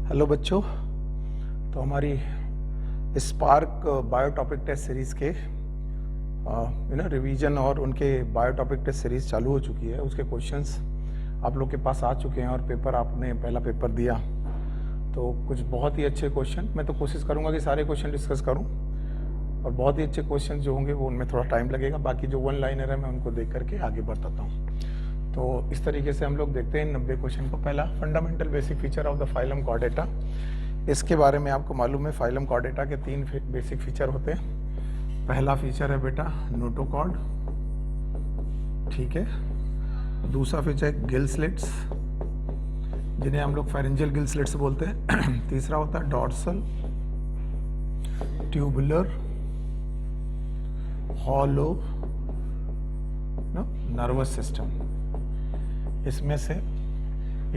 Hello बच्चों, तो हमारी स्पार्क बायोटॉपिक टेस्ट सीरीज़ के रिवीजन और उनके बायोटॉपिक टेस्ट सीरीज़ चालू हो चुकी है। उसके क्वेश्चंस आप लोग के पास आ चुके हैं और पेपर आपने पहला पेपर दिया, तो कुछ बहुत ही अच्छे क्वेश्चन, मैं तो कोशिश करूंगा कि सारे क्वेश्चन डिस्कस करूं और बहुत ही अच्छे क्वेश्चन जो होंगे वो उनमें थोड़ा टाइम लगेगा। बाकी जो वन लाइनर है मैं उनको देख करके आगे बढ़ाता हूँ। तो इस तरीके से हम लोग देखते हैं 90 क्वेश्चन को। पहला, fundamental basic feature of the phylum Chordata. इसके बारे में आपको मालूम है, फाइलम कॉर्डेटा के 3 बेसिक फीचर होते हैं। पहला फीचर है बेटा नोटोकॉर्ड, ठीक है। दूसरा फीचर है गिल स्लिट्स, जिन्हें हम लोग फेरेंजियल गिल स्लिट्स बोलते हैं। तीसरा होता है dorsal tubular hollow nervous system. इसमें से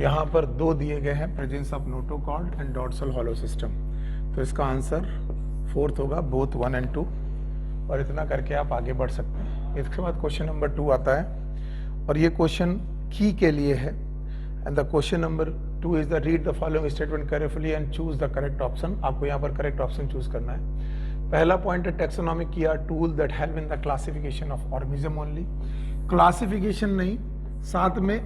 यहाँ पर 2 दिए गए हैं, presence of notochord and dorsal hollow system. तो इसका आंसर 4th होगा, बोथ 1 and 2। और इतना करके आप आगे बढ़ सकते हैं। इसके बाद क्वेश्चन नंबर 2 आता है और ये क्वेश्चन की के लिए है। And the question number 2 is the read the following statement carefully and choose the correct option. आपको यहाँ पर करेक्ट ऑप्शन चूज करना है। पहला पॉइंट है taxonomic key are tool that help in the classification of organism only. Classification नहीं, साथ में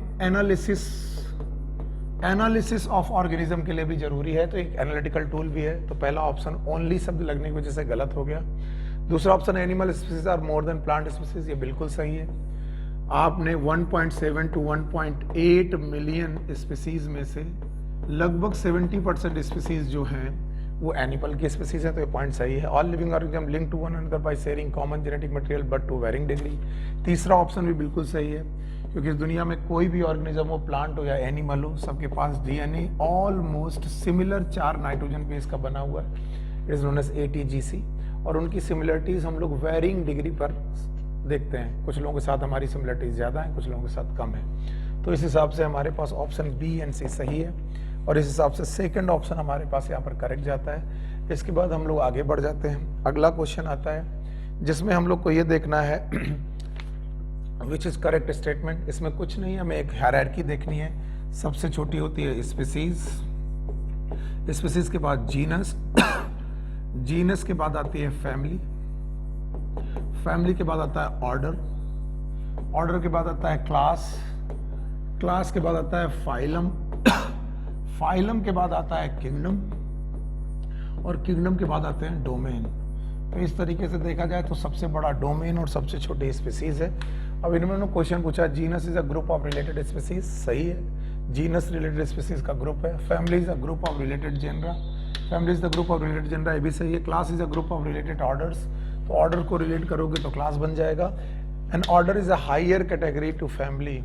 एनालिसिस ऑफ ऑर्गेनिज्म के लिए भी जरूरी है, तो एक एनालिटिकल टूल भी है। तो पहला ऑप्शन ओनली शब्द लगने की वजह से गलत हो गया। दूसरा option animal species are more than plant species, ये बिल्कुल सही है। आपने 1.7 to 1.8 मिलियन स्पीसीज में से लगभग 70% स्पीसीज जो हैं वो एनिमल की स्पीसीज है, तो ये पॉइंट सही है। All living organism link to one another by sharing common genetic material but to varying degree. तीसरा ऑप्शन भी बिल्कुल सही है, क्योंकि इस दुनिया में कोई भी ऑर्गेनिज्म हो, प्लांट हो या एनिमल हो, सबके पास DNA almost similar 4 nitrogen base का बना हुआ है। It is known as ATGC। और उनकी सिमिलरिटीज हम लोग वेरिंग डिग्री पर देखते हैं। कुछ लोगों के साथ हमारी सिमिलरिटीज ज्यादा है, कुछ लोगों के साथ कम है। तो इस हिसाब से हमारे पास ऑप्शन B and C सही है और इस हिसाब से सेकंड ऑप्शन हमारे पास यहाँ पर करेक्ट जाता है। इसके बाद हम लोग आगे बढ़ जाते हैं। अगला क्वेश्चन आता है जिसमें हम लोग को ये देखना है विच इज करेक्ट स्टेटमेंट। इसमें कुछ नहीं, हमें एक हायरार्की देखनी है। सबसे छोटी होती है स्पीसीज, स्पीसीज के बाद जीनस, जीनस के बाद आती है फैमिली, फैमिली के बाद आता है ऑर्डर, ऑर्डर के बाद आता है क्लास, क्लास के बाद आता है फाइलम, फाइलम के बाद आता है किंगडम और किंगडम के बाद आते हैं डोमेन। तो इस तरीके से देखा जाए तो सबसे बड़ा डोमेन और सबसे छोटी स्पीसीज है। अब इन्होंने क्वेश्चन पूछा genus is a group of related species, सही है, जीनस रिलेटेड स्पीसीज का ग्रुप है। Family is a group of related genera, family is the group of related genera, ये भी सही है। Class is a group of related orders, तो order को रिलेट करोगे तो क्लास बन जाएगा। And order is a higher category to family,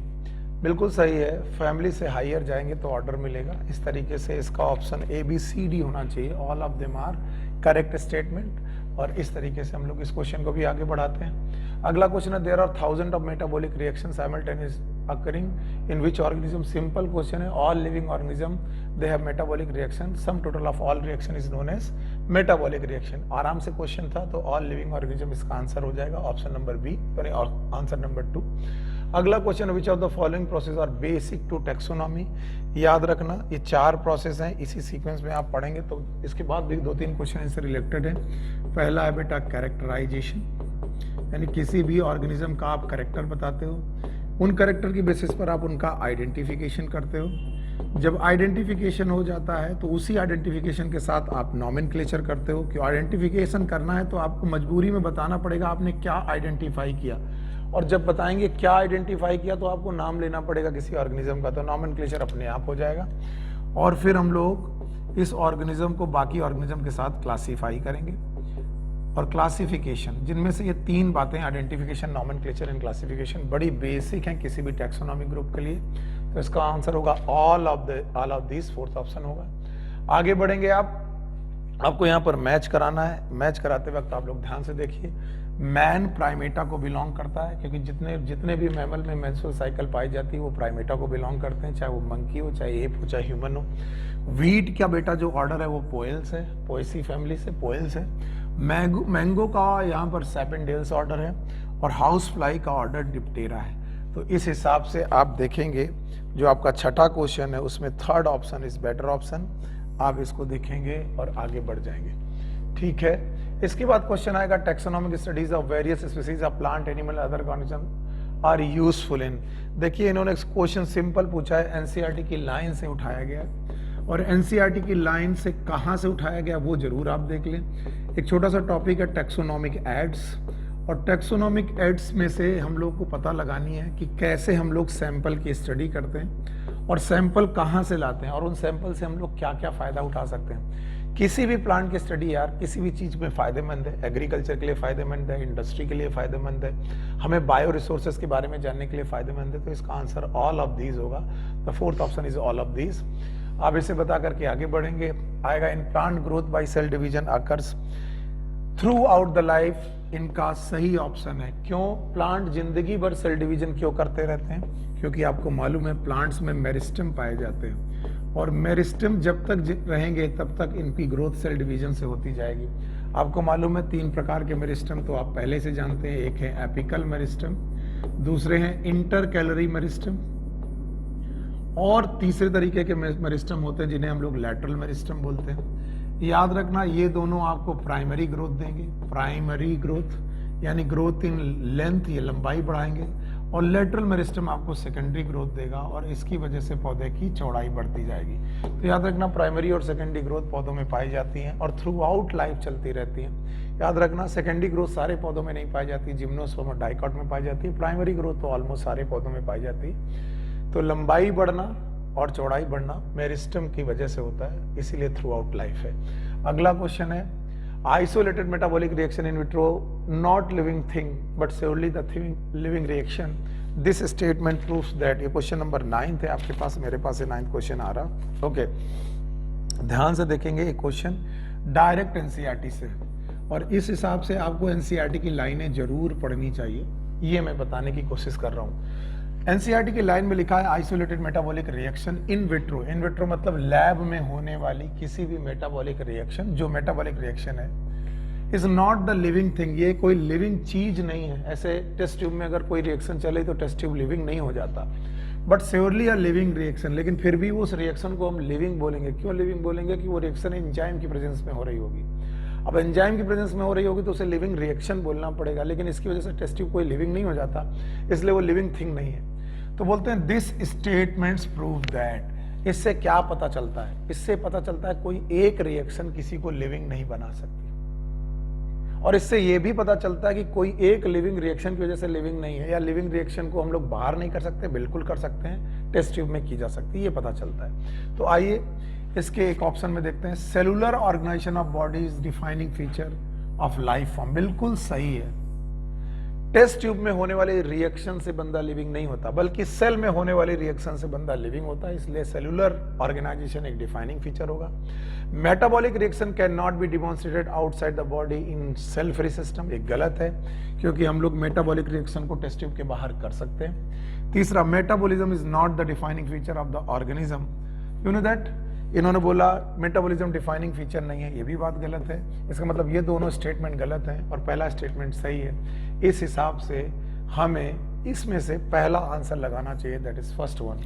बिल्कुल सही है, फैमिली से हायर जाएंगे तो ऑर्डर मिलेगा। इस तरीके से इसका ऑप्शन ABCD होना चाहिए, all of them are correct statement. और इस तरीके से हम लोग इस क्वेश्चन को भी आगे बढ़ाते हैं। अगला क्वेश्चन है there are 1000 of metabolic reaction simultaneous occurring in which organism. Simple question है, all living organism they have metabolic reaction, sum total of all reaction is known as metabolic reaction. आराम से क्वेश्चन था, तो all living organism इसका answer हो जाएगा option number B और answer number 2। अगला question, which of the following process are basic to taxonomy. याद रखना ये 4 प्रोसेस हैं, इसी सीक्वेंस में आप पढ़ेंगे। तो इसके बाद भी 2-3 क्वेश्चन इससे रिलेटेड है। पहला है बेटा कैरेक्टराइजेशन, यानी किसी भी ऑर्गेनिज्म का आप कैरेक्टर बताते हो, उन कैरेक्टर की बेसिस पर आप उनका आइडेंटिफिकेशन करते हो। जब आइडेंटिफिकेशन हो जाता है तो उसी आइडेंटिफिकेशन के साथ आप नॉमेनक्लेचर करते हो। कि आइडेंटिफिकेशन करना है तो आपको मजबूरी में बताना पड़ेगा आपने क्या आइडेंटिफाई किया, और जब बताएंगे क्या आइडेंटिफाई किया तो आपको नाम लेना पड़ेगा किसी ऑर्गेनिज्म का, तो नॉमेनक्लेचर अपने आप हो जाएगा। और फिर हम लोग इस ऑर्गेनिज्म को बाकी ऑर्गेनिज्म के साथ क्लासीफाई करेंगे। और क्लासिफिकेशन, जिनमें से ये 3 बातें आइडेंटिफिकेशन, नॉमेनक्लेचर एंड क्लासिफिकेशन बड़ी बेसिक हैं किसी भी टैक्सोनॉमी ग्रुप के लिए। तो इसका आंसर होगा all of this, 4th option होगा। आगे बढ़ेंगे आपको यहाँ पर मैच कराना है। मैच कराते वक्त आप लोग ध्यान से देखिए, मैन प्राइमेटा को बिलोंग करता है, क्योंकि जितने भी मैमल में मेंस्ट्रुअल साइकिल पाई जाती है वो प्राइमेटा को बिलोंग करते हैं, चाहे वो मंकी हो, चाहे एप हो, चाहे ह्यूमन हो। वीट का बेटा जो ऑर्डर है वो पोएल्स है, पोएसी फैमिली से पोएल्स है। मैंगो का यहाँ पर सैपेंडेल्स ऑर्डर है और हाउस फ्लाई का ऑर्डर डिप्टेरा है। तो इस हिसाब से आप देखेंगे जो आपका छठा क्वेश्चन है उसमें 3rd option is better option. आप इसको देखेंगे और आगे बढ़ जाएंगे। ठीक है, इसके बाद क्वेश्चन आएगा taxonomic studies of various species of plant animal other organism are useful in. देखिए इन्होंने क्वेश्चन सिंपल पूछा है, एनसीईआरटी की लाइन से उठाया गया है, और एनसीईआरटी की लाइन से कहां से उठाया गया वो जरूर आप देख लें। एक छोटा सा टॉपिक है टैक्सोनॉमिक एड्स, और टैक्सोनॉमिक एड्स में से हम लोग को पता लगानी है कि कैसे हम लोग सैंपल की स्टडी करते हैं और सैंपल कहाँ से लाते हैं और उन सैंपल से हम लोग क्या क्या फायदा उठा सकते हैं। किसी भी प्लांट की स्टडी यार किसी भी चीज में फायदेमंद है, एग्रीकल्चर के लिए फायदेमंद है, इंडस्ट्री के लिए फायदेमंद है, हमें बायो रिसोर्सेज के बारे में जानने के लिए फायदेमंद है। तो इसका आंसर ऑल ऑफ दीज होगा। The fourth option is all of these. आप इसे बता करके आगे बढ़ेंगे। आएगा in plant growth by cell division occurs throughout the life, इनका सही ऑप्शन है। क्यों प्लांट जिंदगी भर सेल डिवीजन क्यों करते रहते हैं? क्योंकि आपको मालूम है प्लांट्स में मेरिस्टम पाए जाते हैं, और मेरिस्टम जब तक रहेंगे तब तक इनकी ग्रोथ सेल डिवीजन से होती जाएगी। आपको मालूम है 3 प्रकार के मेरिस्टम तो आप पहले से जानते हैं। एक है एपिकल मेरिस्टम, दूसरे हैं इंटरकैलरी मेरिस्टम, और तीसरे तरीके के मेरिस्टम होते हैं जिन्हें हम लोग लैटरल मेरिस्टम बोलते हैं। याद रखना ये दोनों आपको प्राइमरी ग्रोथ देंगे, प्राइमरी ग्रोथ यानी ग्रोथ इन लेंथ, ये लंबाई बढ़ाएंगे, और लेटरल मेरिस्टम आपको सेकेंडरी ग्रोथ देगा और इसकी वजह से पौधे की चौड़ाई बढ़ती जाएगी। तो याद रखना प्राइमरी और सेकेंडरी ग्रोथ पौधों में पाई जाती हैं और थ्रू आउट लाइफ चलती रहती हैं। याद रखना सेकेंडरी ग्रोथ सारे पौधों में नहीं पाई जाती, जिम्नोस्पर्म और डाइकॉट में पाई जाती है। प्राइमरी ग्रोथ तो ऑलमोस्ट सारे पौधों में पाई जाती है। तो लंबाई बढ़ना और चौड़ाई बढ़ना मेरिस्टम की वजह से होता है, इसीलिए थ्रू आउट लाइफ है। अगला क्वेश्चन है isolated metabolic reaction in vitro not living thing but surely the living reaction, this statement proves that. ये क्वेश्चन नंबर 9 है आपके पास, मेरे पास 9th क्वेश्चन आ रहा। ओके, ध्यान से देखेंगे ये क्वेश्चन डायरेक्ट एनसीईआरटी से, और इस हिसाब से आपको एनसीईआरटी की लाइनें जरूर पढ़नी चाहिए, ये मैं बताने की कोशिश कर रहा हूँ। एनसीईआरटी की लाइन में लिखा है isolated metabolic reaction in vitro. In vitro मतलब लैब में होने वाली किसी भी मेटाबॉलिक रिएक्शन, जो मेटाबॉलिक रिएक्शन है is not the living thing, ये कोई लिविंग चीज नहीं है। ऐसे टेस्ट ट्यूब में अगर कोई रिएक्शन चले तो टेस्ट ट्यूब लिविंग नहीं हो जाता, but surely a living reaction. लेकिन फिर भी उस रिएक्शन को हम लिविंग बोलेंगे। क्यों लिविंग बोलेंगे? कि वो रिएक्शन एंजाइम की प्रेजेंस में हो रही होगी। अब एंजाइम की प्रेजेंस में हो रही होगी तो उसे लिविंग रिएक्शन बोलना पड़ेगा, लेकिन इसकी वजह से टेस्ट ट्यूब कोई लिविंग नहीं हो जाता, इसलिए वो लिविंग थिंग नहीं है। तो बोलते हैं दिस स्टेटमेंट्स प्रूव दैट। इससे क्या पता चलता है? इससे पता चलता है कोई एक रिएक्शन किसी को लिविंग नहीं बना सकती, और इससे यह भी पता चलता है कि कोई एक लिविंग रिएक्शन की वजह से लिविंग नहीं है, या लिविंग रिएक्शन को हम लोग बाहर नहीं कर सकते, बिल्कुल कर सकते हैं, टेस्ट ट्यूब में की जा सकती है, ये पता चलता है। तो आइए इसके एक ऑप्शन में देखते हैं, cellular organisation of body is defining feature of life form. बिल्कुल सही है, टेस्ट ट्यूब में होने वाले रिएक्शन से बंदा लिविंग नहीं होता, बल्कि सेल में होने वाले रिएक्शन से बंदा लिविंग होता है, इसलिए सेलुलर ऑर्गेनाइजेशन एक डिफाइनिंग फीचर होगा। Metabolic reaction can not be demonstrated outside the body in cell free system, एक गलत है, क्योंकि हम लोग मेटाबॉलिक रिएक्शन को टेस्ट ट्यूब के बाहर कर सकते हैं। तीसरा, metabolism is not the defining feature of the organism, you know that. इन्होंने बोला मेटाबॉलिज्म डिफाइनिंग फीचर नहीं है, ये भी बात गलत है। इसका मतलब ये दोनों स्टेटमेंट गलत हैं और पहला स्टेटमेंट सही है। इस हिसाब से हमें इसमें से पहला आंसर लगाना चाहिए, दैट इज फर्स्ट वन।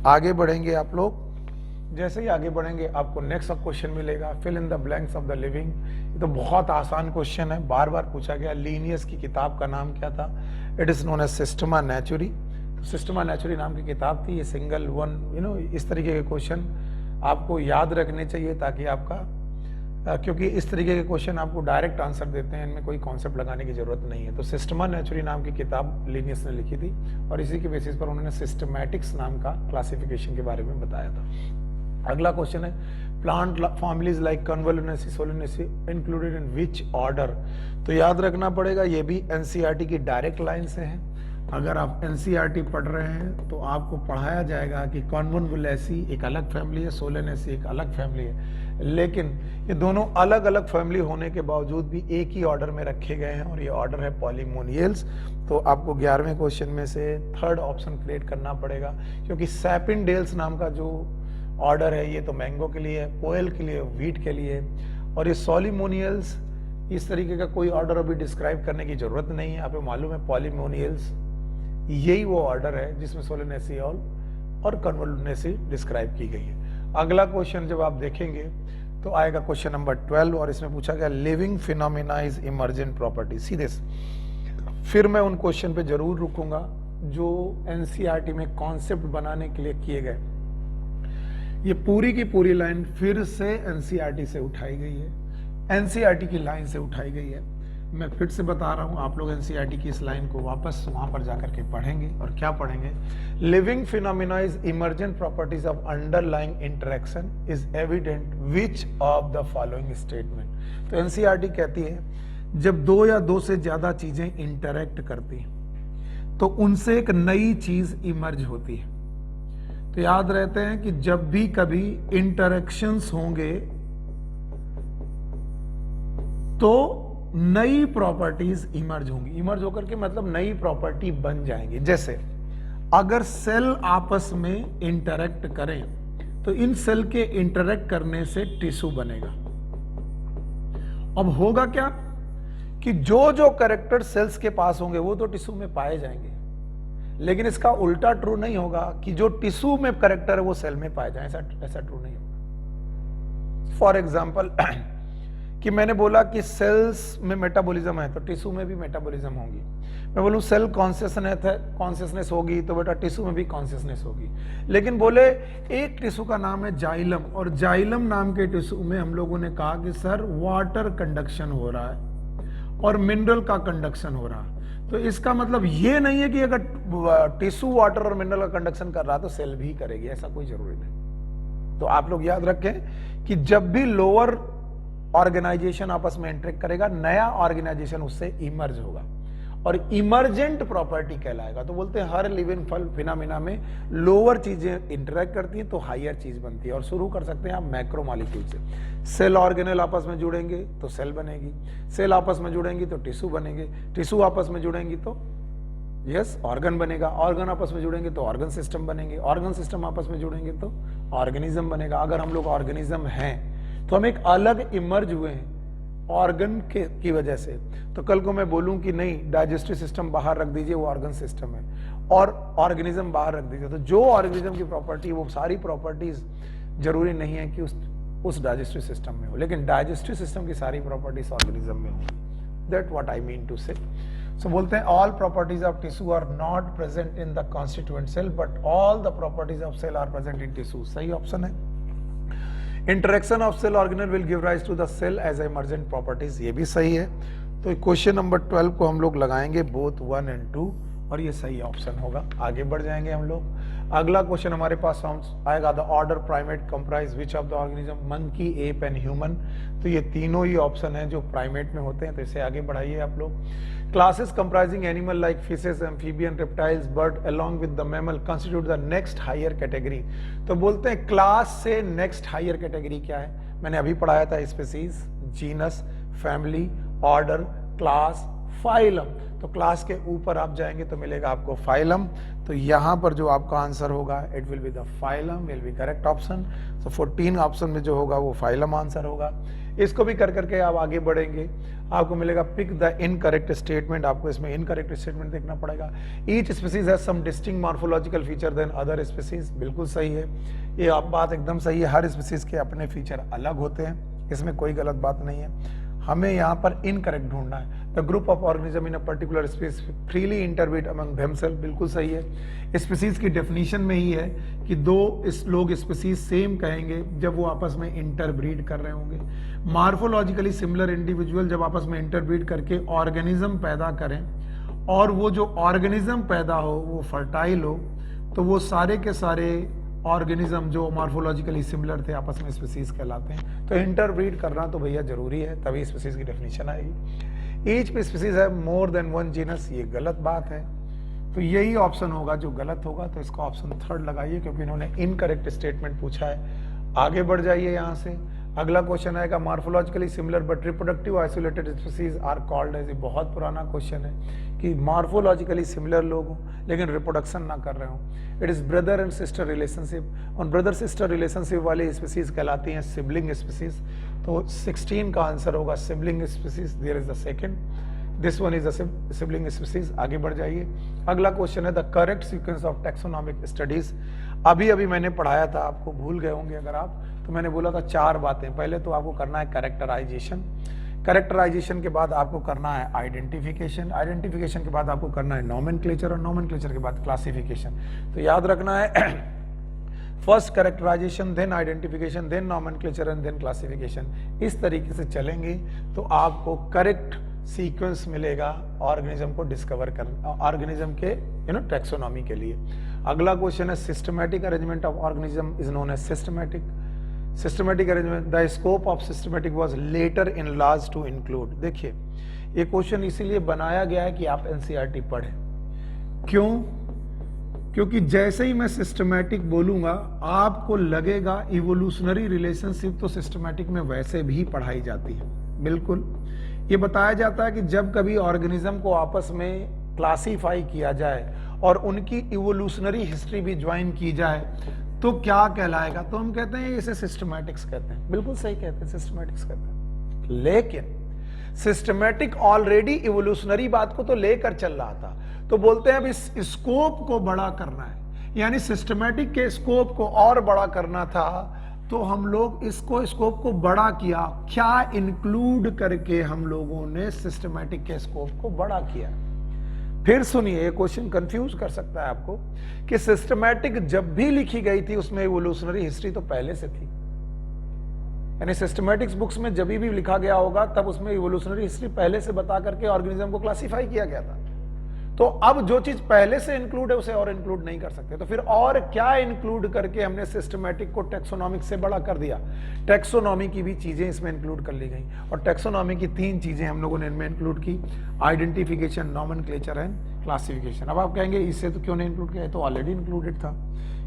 आगे बढ़ेंगे आप लोग, जैसे ही आगे बढ़ेंगे आपको नेक्स्ट क्वेश्चन मिलेगा, fill in the blanks of the living. ये तो बहुत आसान क्वेश्चन है, बार बार पूछा गया। लीनियस की किताब का नाम क्या था? It is known as Systema Naturae. तो सिस्टमा नेचुरी नाम की किताब थी। ये सिंगल वन, इस तरीके के क्वेश्चन आपको याद रखने चाहिए, ताकि आपका क्योंकि इस तरीके के क्वेश्चन आपको डायरेक्ट आंसर देते हैं, इनमें कोई कॉन्सेप्ट लगाने की जरूरत नहीं है। तो सिस्टमा नेचुरी नाम की किताब लीनियस ने लिखी थी, और इसी के बेसिस पर उन्होंने सिस्टमैटिक्स नाम का क्लासिफिकेशन के बारे में बताया था। अगला क्वेश्चन है, plant families like convolvulaceae, solanaceae included in which order. तो याद रखना पड़ेगा, ये भी एनसीईआरटी की डायरेक्ट लाइन से है। अगर आप एनसीईआरटी पढ़ रहे हैं तो आपको पढ़ाया जाएगा कि कॉन्वोलुनेसी एक अलग फैमिली है, सोलेनेसी एक अलग फैमिली है, लेकिन ये दोनों अलग अलग फैमिली होने के बावजूद भी एक ही ऑर्डर में रखे गए हैं, और ये ऑर्डर है पॉलीमोनियल्स। तो आपको 11वें क्वेश्चन में से थर्ड ऑप्शन क्रिएट करना पड़ेगा, क्योंकि सैपिनडेल्स नाम का जो ऑर्डर है ये तो मैंगो के लिए, पोएल के लिए, व्हीट के लिए, और ये सॉलीमोनियल्स इस तरीके का कोई ऑर्डर अभी डिस्क्राइब करने की जरूरत नहीं है। आपको मालूम है पॉलीमोनियल्स यही वो ऑर्डर है जिसमें सोलेनेसी और कन्वोलुनेसी डिस्क्राइब की गई है। अगला क्वेश्चन जब आप देखेंगे तो आएगा क्वेश्चन नंबर 12 और इसमें पूछा गया living phenomena is emergent property. सीधे फिर मैं उन क्वेश्चन पे जरूर रुकूंगा जो एनसीईआरटी में कॉन्सेप्ट बनाने के लिए किए गए। ये पूरी की पूरी लाइन फिर से एनसीईआरटी से उठाई गई है, एनसीईआरटी की लाइन से उठाई गई है। मैं फिर से बता रहा हूं, आप लोग एनसीईआरटी की इस लाइन को वापस वहां पर जाकर के पढ़ेंगे। और क्या पढ़ेंगे? Living phenomena is emergent properties of underlying interaction is evident which of the following statement. तो एनसीईआरटी कहती है जब दो या दो से ज्यादा चीजें इंटरेक्ट करती तो उनसे एक नई चीज इमर्ज होती है। तो याद रहते हैं कि जब भी कभी इंटरेक्शंस होंगे तो नई प्रॉपर्टीज इमर्ज होंगी। इमर्ज होकर के मतलब नई प्रॉपर्टी बन जाएंगी। जैसे अगर सेल आपस में इंटरेक्ट करें तो इन सेल के इंटरेक्ट करने से टिश्यू बनेगा। अब होगा क्या कि जो जो कैरेक्टर सेल्स के पास होंगे वो तो टिश्यू में पाए जाएंगे, लेकिन इसका उल्टा ट्रू नहीं होगा कि जो टिश्यू में कैरेक्टर है वो सेल में पाए जाए। ऐसा ट्रू नहीं होगा। फॉर एग्जाम्पल कि मैंने बोला कि सेल्स में मेटाबॉलिज्म है तो टिश्यू में भी मेटाबॉलिज्म होगी। मैं बोलूं सेल कॉन्शियसनेस होगी तो बेटा टिश्यू में भी कॉन्शियसनेस होगी। लेकिन बोले एक टिश्यू का नाम है जाइलम और जाइलम नाम के टिश्यू में हम लोगों ने कहा कि सर वाटर कंडक्शन हो रहा है और मिनरल का कंडक्शन हो रहा है। तो इसका मतलब ये नहीं है कि अगर टिश्यू वाटर और मिनरल का कंडक्शन कर रहा तो सेल भी करेगी, ऐसा कोई जरूरी नहीं। तो आप लोग याद रखें कि जब भी लोअर ऑर्गेनाइजेशन आपस में इंटरेक्ट करेगा नया ऑर्गेनाइजेशन उससे इमर्ज होगा और इमर्जेंट प्रॉपर्टी कहलाएगा। तो बोलते हैं हर लिविंग फिनोमिना में लोअर चीजें इंटरेक्ट करती हैं तो हायर चीज बनती है। और शुरू कर सकते हैं आप मैक्रो मॉलिक्यूल से। सेल ऑर्गेनेल आपस में जुड़ेंगे तो सेल बनेगी, सेल आपस में जुड़ेंगी तो टिश्यू बनेंगे, टिश्यू आपस में जुड़ेंगी तो ऑर्गन बनेगा, ऑर्गन आपस में जुड़ेंगे तो ऑर्गन सिस्टम बनेंगे, ऑर्गन सिस्टम आपस में जुड़ेंगे तो ऑर्गेनिज्म बनेगा। अगर हम लोग ऑर्गेनिज्म हैं तो हम एक अलग इमर्ज हुए हैं ऑर्गन की वजह से। तो कल को मैं बोलूं कि नहीं डाइजेस्टिव सिस्टम बाहर रख दीजिए वो ऑर्गन सिस्टम है और ऑर्गेनिज्म बाहर रख दीजिए, तो जो ऑर्गेनिज्म की प्रॉपर्टी वो सारी प्रॉपर्टीज जरूरी नहीं है कि उस डाइजेस्टिव सिस्टम में हो, लेकिन डाइजेस्टिव सिस्टम की सारी प्रॉपर्टीज ऑर्गेनिज्म में होगी। That what I mean to say. So बोलते हैं all properties of tissue are not present in the constituent cell but all the properties of cell are present in tissue. सही option है। Interaction of cell organelle will give rise to the cell as emergent properties, ये भी सही है। तो question number 12 को हम लोग लगाएंगे बोथ 1 और 2 और ये सही ऑप्शन होगा। आगे बढ़ जाएंगे हम लोग। अगला क्वेश्चन हमारे पास आएगा the order primate comprise which of the organism, monkey, app and human. तो ये तीनों ही ऑप्शन है जो प्राइमेट में होते हैं, तो इसे आगे बढ़ाइए आप लोग। Classes comprising animal like fishes, amphibian, reptiles, bird along with the mammal constitute the next higher category. तो बोलते हैं क्लास से नेक्स्ट हायर कैटेगरी क्या है? मैंने अभी पढ़ाया था species, genus, family, order, class, phylum. तो क्लास के ऊपर आप जाएंगे तो मिलेगा आपको फाइलम। तो यहां पर जो आपका आंसर होगा it will be the phylum, will be correct option. So 14 option में जो होगा वो फाइलम आंसर होगा। इसको भी कर करके आप आगे बढ़ेंगे, आपको मिलेगा पिक द इनकरेक्ट स्टेटमेंट। आपको इसमें इनकरेक्ट स्टेटमेंट देखना पड़ेगा। Each species has some distinct morphological feature than other species. बिल्कुल सही है, ये आप बात एकदम सही है। हर स्पीसीज के अपने फीचर अलग होते हैं, इसमें कोई गलत बात नहीं है। हमें यहाँ पर इनकरेक्ट ढूंढना है। The group of organism in a particular species freely interbreed among themself. बिल्कुल सही है। स्पीसीज की डेफिनेशन में ही है कि दो लोग स्पीसीज सेम कहेंगे जब वो आपस में इंटरब्रीड कर रहे होंगे। मार्फोलॉजिकली सिमिलर इंडिविजुअल जब आपस में इंटरब्रीड करके ऑर्गेनिज्म पैदा करें और वो जो ऑर्गेनिज्म पैदा हो वो फर्टाइल हो, तो वो सारे के सारे ऑर्गेनिज्म जो मॉर्फोलॉजिकली सिमिलर थे आपस में स्पीसीज कहलाते हैं। तो इंटरब्रीड करना तो भैया जरूरी है, तभी स्पीसीज की डेफिनेशन आएगी। ईच स्पीसीज है मोर देन वन जीनस, ये गलत बात है। तो यही ऑप्शन होगा जो गलत होगा। तो इसका ऑप्शन 3 लगाइए क्योंकि इन्होंने इनकरेक्ट स्टेटमेंट पूछा है। आगे बढ़ जाइए यहाँ से। अगला क्वेश्चन आएगा morphologically similar but reproductive isolated species are called as. बहुत पुराना क्वेश्चन है कि मॉर्फोलॉजिकली सिमिलर लोग हों लेकिन रिप्रोडक्शन ना कर रहे हों। It is brother and sister relationship और ब्रदर सिस्टर रिलेशनशिप वाली स्पीसीज कहलाती हैं सिबलिंग स्पीसीज। तो 16 का आंसर होगा sibling species. There is the second, this one is the sibling species. आगे बढ़ जाइए। अगला क्वेश्चन है the correct sequence of taxonomic studies. अभी मैंने पढ़ाया था, आपको भूल गए होंगे अगर आप, तो तो मैंने बोला था 4 बातें। पहले तो आपको करना है कैरेक्टराइजेशन, कैरेक्टराइजेशन के बाद आपको करना है आइडेंटिफिकेशन, आइडेंटिफिकेशन के बाद आपको करना है नॉमेनक्लेचर, और नॉमेनक्लेचर के बाद क्लासिफिकेशन। तो याद रखना है first characterisation, then identification, then nomenclature and then classification. इस तरीके से चलेंगे तो आपको करेक्ट सीक्वेंस मिलेगा ऑर्गेनिज्म को डिस्कवर करना, ऑर्गेनिज्म के टैक्सोनॉमी के लिए। अगला क्वेश्चन है systematic arrangement of organism is known as systematic arrangement. The scope of systematic was later enlarged to include. देखिए ये क्वेश्चन इसीलिए बनाया गया है कि आप एनसीईआरटी पढ़ें। क्यों? क्योंकि जैसे ही मैं सिस्टमैटिक बोलूंगा आपको लगेगा इवोल्यूशनरी रिलेशनशिप तो सिस्टमैटिक में वैसे भी पढ़ाई जाती है। बिल्कुल, ये बताया जाता है कि जब कभी ऑर्गेनिज्म को आपस में क्लासीफाई किया जाए और उनकी इवोल्यूशनरी हिस्ट्री भी ज्वाइन की जाए तो क्या कहलाएगा, तो हम कहते हैं इसे सिस्टमैटिक्स कहते हैं। बिल्कुल सही कहते हैं, सिस्टमैटिक्स कहते हैं। लेकिन सिस्टमैटिक ऑलरेडी इवोल्यूशनरी बात को तो लेकर चल रहा था, तो बोलते हैं अब इस स्कोप को बड़ा करना है, यानी सिस्टमैटिक के स्कोप को और बड़ा करना था, तो हम लोग इसको स्कोप को बड़ा किया। क्या इंक्लूड करके हम लोगों ने सिस्टमैटिक के स्कोप को बड़ा किया। फिर सुनिए, ये क्वेश्चन कंफ्यूज कर सकता है आपको कि सिस्टमैटिक जब भी लिखी गई थी उसमें इवोल्यूशनरी हिस्ट्री तो पहले से थी, यानी सिस्टमैटिक्स बुक्स में जब भी लिखा गया होगा तब उसमें इवोल्यूशनरी हिस्ट्री पहले से बता करके ऑर्गेनिज्म को क्लासिफाई किया गया था। तो अब जो चीज पहले से इंक्लूड है उसे और इंक्लूड नहीं कर सकते, तो फिर और क्या इंक्लूड करके हमने सिस्टमैटिक को टैक्सोनॉमिक से बड़ा कर दिया। टैक्सोनॉमी की भी चीजें इसमें इंक्लूड कर ली गई, और टैक्सोनॉमी की 3 चीजें हम लोगों ने इनमें इंक्लूड की, आइडेंटिफिकेशन, नॉमेनक्लेचर एंड क्लासिफिकेशन। अब आप कहेंगे इससे तो क्यों नहीं इंक्लूड किया, तो ऑलरेडी इंक्लूडेड था,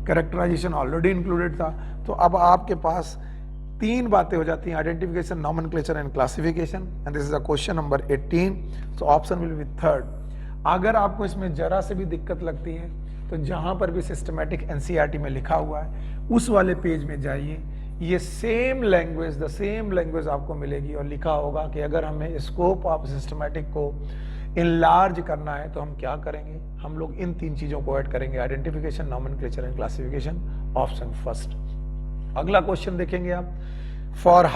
कैरेक्टराइजेशन ऑलरेडी इंक्लूडेड था। तो अब आपके पास 3 बातें हो जाती हैं, identification, nomenclature and classification, and this is a question number 18। So option will B 3rd। अगर आपको इसमें जरा से भी दिक्कत लगती है तो जहां पर भी सिस्टमैटिक एनसीईआरटी में लिखा हुआ है उस वाले पेज में जाइए, ये same language, the same language आपको मिलेगी, और लिखा होगा कि अगर हमें स्कोप ऑफ सिस्टमैटिक को इनलार्ज करना है तो हम क्या करेंगे, हम लोग इन 3 चीजों को ऐड करेंगे, identification, nomenclature and classification, option first. अगला क्वेश्चन देखेंगे आप, for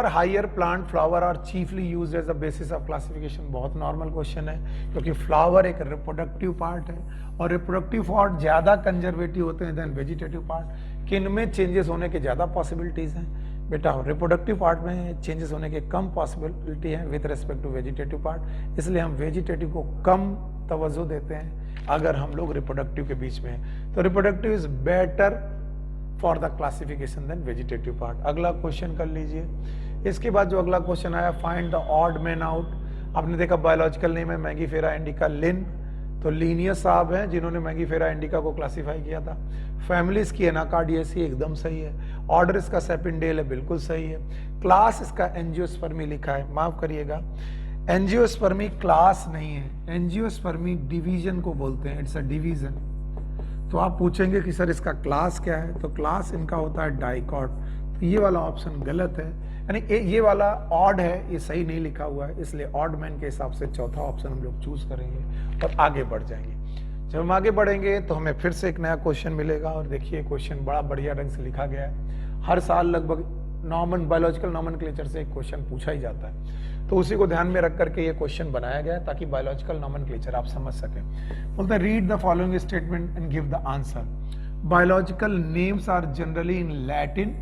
higher plant flower are chiefly used as a basis of classification. बहुत नॉर्मल क्वेश्चन है, क्योंकि फ्लावर एक रिप्रोडक्टिव पार्ट है, और रिप्रोडक्टिव पार्ट ज्यादा कंजर्वेटिव होते हैं देन वेजिटेटिव पार्ट। किन में चेंजेस होने के ज्यादा पॉसिबिलिटीज हैं बेटा, रिप्रोडक्टिव पार्ट में चेंजेस होने के कम पॉसिबिलिटी है with respect to vegetative part, इसलिए हम वेजिटेटिव को कम तवज्जो देते हैं अगर हम लोग रिप्रोडक्टिव के बीच में हैं। तो reproductive is better for the classification than vegetative part. अगला क्वेश्चन कर लीजिए। इसके बाद जो अगला क्वेश्चन आया, find the odd man out. आपने देखा बायोलॉजिकल नेम है मैंगीफेरा इंडिका लिन, तो लीनियस साहब हैं जिन्होंने मैंगीफेरा इंडिका को क्लासिफाई किया था। फैमिली इसकी एनाकार्डियेसी एकदम सही है, ऑर्डर इसका सेपिंडेल है, बिल्कुल सही है। क्लास इसका एंजियोस्पर्मी लिखा है, माफ करिएगा, एंजियोस्पर्मी क्लास नहीं है, एंजियोस्पर्मी डिवीजन को बोलते हैं, इट्स अ डिवीजन। तो आप पूछेंगे कि सर इसका क्लास क्या है, तो क्लास इनका होता है डाइकॉट। तो ये वाला ऑप्शन गलत है, यानी ये वाला ऑड है, ये सही नहीं लिखा हुआ है, इसलिए ऑड मैन के हिसाब से चौथा ऑप्शन हम लोग चूज करेंगे और आगे बढ़ जाएंगे। जब हम आगे बढ़ेंगे तो हमें फिर से एक नया क्वेश्चन मिलेगा, और देखिए क्वेश्चन बड़ा बढ़िया ढंग से लिखा गया है। हर साल लगभग बायोलॉजिकल नॉमेनक्लेचर से एक क्वेश्चन पूछा ही जाता है, तो उसी को ध्यान में रख करके ये क्वेश्चन बनाया गया है ताकि बायोलॉजिकल नॉमेनक्लेचर आप समझ सकें। बोलते हैं read the following statement and give the answer. Biological names are generally in Latin,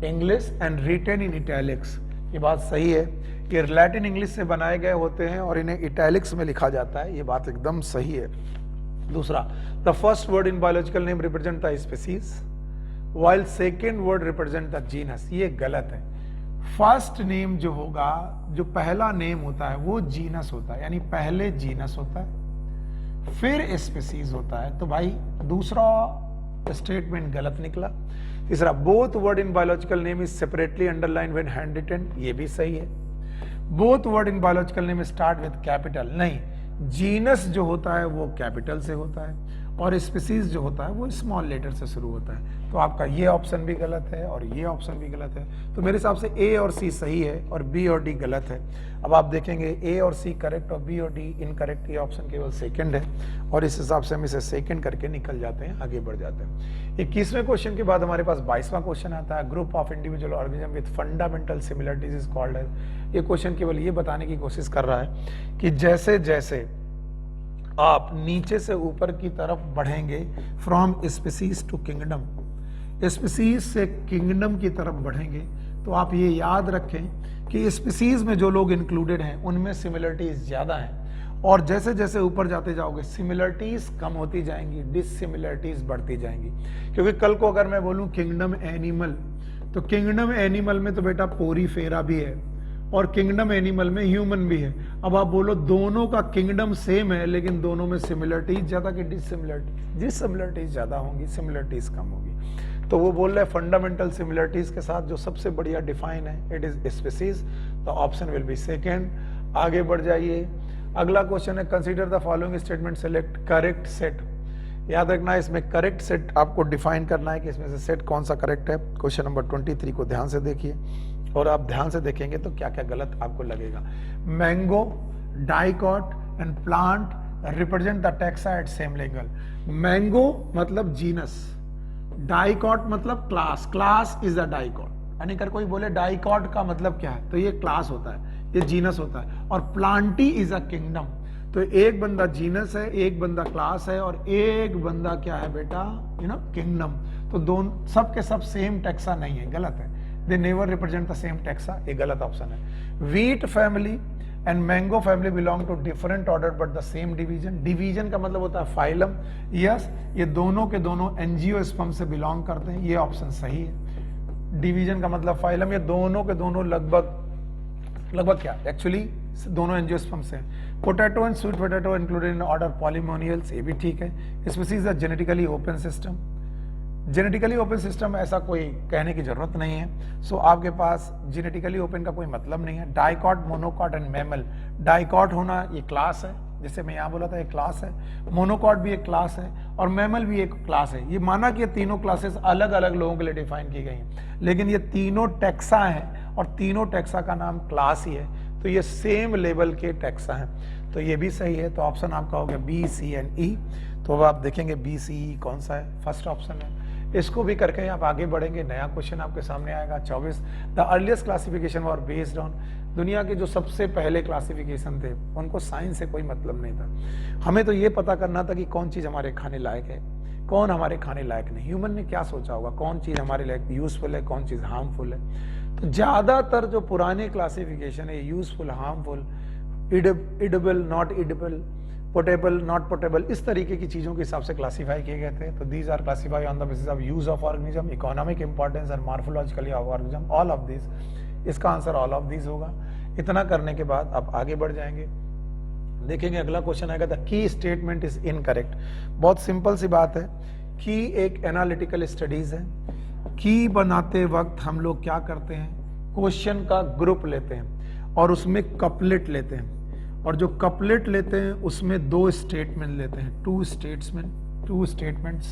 English and written in italics. ये बात सही है, ये लैटिन इंग्लिश से बनाए गए होते हैं और इन्हें इटैलिक्स में लिखा जाता है, ये बात एकदम सही है। दूसरा, the first word in biological name represent the species while second word represent the genus। ये गलत है। फर्स्ट नेम जो होगा, जो पहला नेम होता है वो जीनस होता है, यानी पहले जीनस होता है फिर स्पीसीज होता है। तो भाई दूसरा स्टेटमेंट गलत निकला। तीसरा, both word in biological name is separately underline when hand written, ये भी सही है। Both word in biological name start with capital, नहीं, जीनस जो होता है वो कैपिटल से होता है और स्पीसीज जो होता है वो स्मॉल लेटर से शुरू होता है। तो आपका ये ऑप्शन भी गलत है और ये ऑप्शन भी गलत है। तो मेरे हिसाब से ए और सी सही है और बी और डी गलत है। अब आप देखेंगे ए और सी करेक्ट और बी और डी इनकरेक्ट, ये ऑप्शन केवल सेकंड है और इस हिसाब से हम इसे सेकंड करके निकल जाते हैं, आगे बढ़ जाते हैं। 21वें क्वेश्चन के बाद हमारे पास 22वां क्वेश्चन आता है, group of individual organism with fundamental similarities is called as. ये क्वेश्चन केवल ये बताने की कोशिश कर रहा है कि जैसे जैसे आप नीचे से ऊपर की तरफ बढ़ेंगे, from species to kingdom, species से किंगडम की तरफ बढ़ेंगे, तो आप ये याद रखें कि स्पीसीज में जो लोग इंक्लूडेड हैं उनमें सिमिलरिटीज ज्यादा हैं और जैसे जैसे ऊपर जाते जाओगे सिमिलरिटीज कम होती जाएंगी, डिससिमिलरिटीज बढ़ती जाएंगी। क्योंकि कल को अगर मैं बोलूं किंगडम एनिमल, तो किंगडम एनिमल में तो बेटा पोरीफेरा भी है और किंगडम एनिमल में ह्यूमन भी है। अब आप बोलो दोनों का किंगडम सेम है लेकिन दोनों में सिमिलरिटीज ज्यादा कि डिससिमिलरिटीज ज्यादा होंगी, सिमिलरिटीज कम होगी। तो वो बोल रहे हैं फंडामेंटल सिमिलरिटीज के साथ जो सबसे बढ़िया डिफाइन है इट इज स्पीसीज, तो ऑप्शन विल बी सेकंड। आगे बढ़ जाइए, अगला क्वेश्चन है consider the following statement, select correct set. याद रखना इसमें करेक्ट सेट आपको डिफाइन करना है कि इसमें से सेट कौन सा करेक्ट है। क्वेश्चन नंबर 23 को ध्यान से देखिए और आप ध्यान से देखेंगे तो क्या क्या गलत आपको लगेगा। Mango, dicot and plant represent the taxa at same level. Mango मतलब जीनस, डाइकॉट मतलब class, class is a dicot. यानी अगर कोई बोले डाइकॉट का मतलब क्या है तो ये क्लास होता है, ये जीनस होता है। और प्लांटी इज अ किंगडम, तो एक बंदा जीनस है, एक बंदा क्लास है और एक बंदा क्या है बेटा, किंगडम। तो दोनों सब के सब सेम टैक्सा नहीं है, गलत है। They never represent the same taxa, ये गलत ऑप्शन है। Wheat family and mango family belong to different order but the same division. Division का मतलब होता है फाइलम। यस, ये दोनों के दोनों एंजियोस्पर्म से बिलोंग करते हैं, ये ऑप्शन सही है। डिवीजन का मतलब फाइलम, ये दोनों के दोनों लगभग क्या एक्चुअली दोनों एंजियोस्पर्म से। Potato and sweet potato included in order Polemoniales, ये भी ठीक है। Species are genetically open system. Genetically open system ऐसा कोई कहने की जरूरत नहीं है। सो आपके पास जेनेटिकली ओपन का कोई मतलब नहीं है। Dicot, monocot and mammal, dicot होना ये क्लास है, जैसे मैं यहाँ बोला था ये क्लास है, मोनोकॉट भी एक क्लास है और मैमल भी एक क्लास है। ये माना कि ये तीनों क्लासेस अलग अलग लोगों के लिए डिफाइन की गई हैं, लेकिन ये तीनों टैक्सा हैं और तीनों टैक्सा का नाम क्लास ही है, तो ये सेम लेवल के टैक्सा हैं, तो ये भी सही है। तो ऑप्शन आपका हो गया बी, सी एंड ई। तो अब आप देखेंगे बी, सी, ई कौन सा है, फर्स्ट ऑप्शन है। इसको भी करके आप आगे बढ़ेंगे, नया क्वेश्चन आपके सामने आएगा 24। The earliest classification were based on, दुनिया के जो सबसे पहले क्लासिफिकेशन थे उनको साइंस से कोई मतलब नहीं था। हमें तो ये पता करना था कि कौन चीज हमारे खाने लायक है, कौन हमारे खाने लायक नहीं। ह्यूमन ने क्या सोचा होगा, कौन चीज हमारे लिए यूजफुल है, कौन चीज हार्मफुल है। तो ज्यादातर जो पुराने क्लासिफिकेशन है, useful, harmful, edible, not edible, potable, not potable, इस तरीके की चीजों के हिसाब से क्लासिफाई किए गए थे। तो these are classify on the basis of use of organism, economic importance and morphologically of organism, all of this. इसका आंसर ऑल ऑफ दिस होगा। इतना करने के बाद आप आगे बढ़ जाएंगे, देखेंगे अगला क्वेश्चन आएगा the key statement is incorrect. बहुत सिंपल सी बात है, की एक एनालिटिकल स्टडीज है। की बनाते वक्त हम लोग क्या करते हैं, क्वेश्चन का ग्रुप लेते हैं और उसमें कपलेट लेते हैं, और जो कपलेट लेते हैं उसमें दो स्टेटमेंट लेते हैं, टू स्टेटमेंट्स,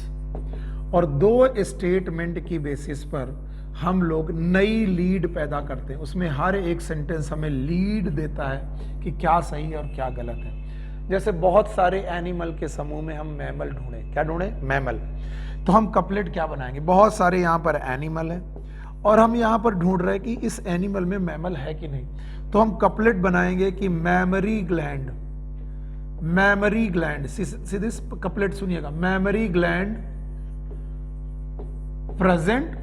और दो स्टेटमेंट की बेसिस पर हम लोग नई लीड पैदा करते हैं। उसमें हर एक सेंटेंस हमें लीड देता है कि क्या सही है और क्या गलत है। जैसे बहुत सारे एनिमल के समूह में हम मैमल ढूंढे, क्या ढूंढे, मैमल, तो हम कपलेट क्या बनाएंगे, बहुत सारे यहाँ पर एनिमल है और हम यहाँ पर ढूंढ रहे हैं कि इस एनिमल में मैमल है कि नहीं, तो हम कपलेट बनाएंगे कि मैमरी ग्लैंड, सीधे कपलेट सुनिएगा, मैमरी ग्लैंड प्रेजेंट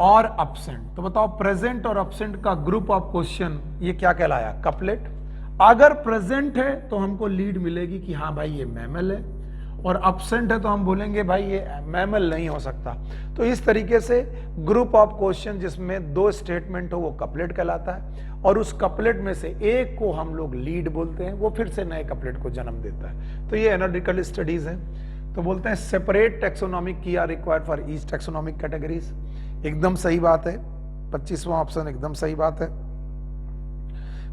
और अब्सेंट। तो बताओ प्रेजेंट और अब्सेंट का ग्रुप ऑफ क्वेश्चन ये क्या कहलाया, कपलेट। अगर प्रेजेंट है तो हमको लीड मिलेगी कि हाँ भाई ये मैमल है, और अब्सेंट है तो हम बोलेंगे भाई ये मैमल नहीं हो सकता। तो इस तरीके से ग्रुप ऑफ क्वेश्चन जिसमें दो स्टेटमेंट हो वो कपलेट कहलाता है, और उस कपलेट में से एक को हम लोग लीड बोलते हैं, वो फिर से नए कपलेट को जन्म देता है। तो ये एनालिटिकल स्टडीज है। तो बोलते हैं separate taxonomic key are required for each taxonomic categories, एकदम सही बात है, 25वां ऑप्शन एकदम सही बात है।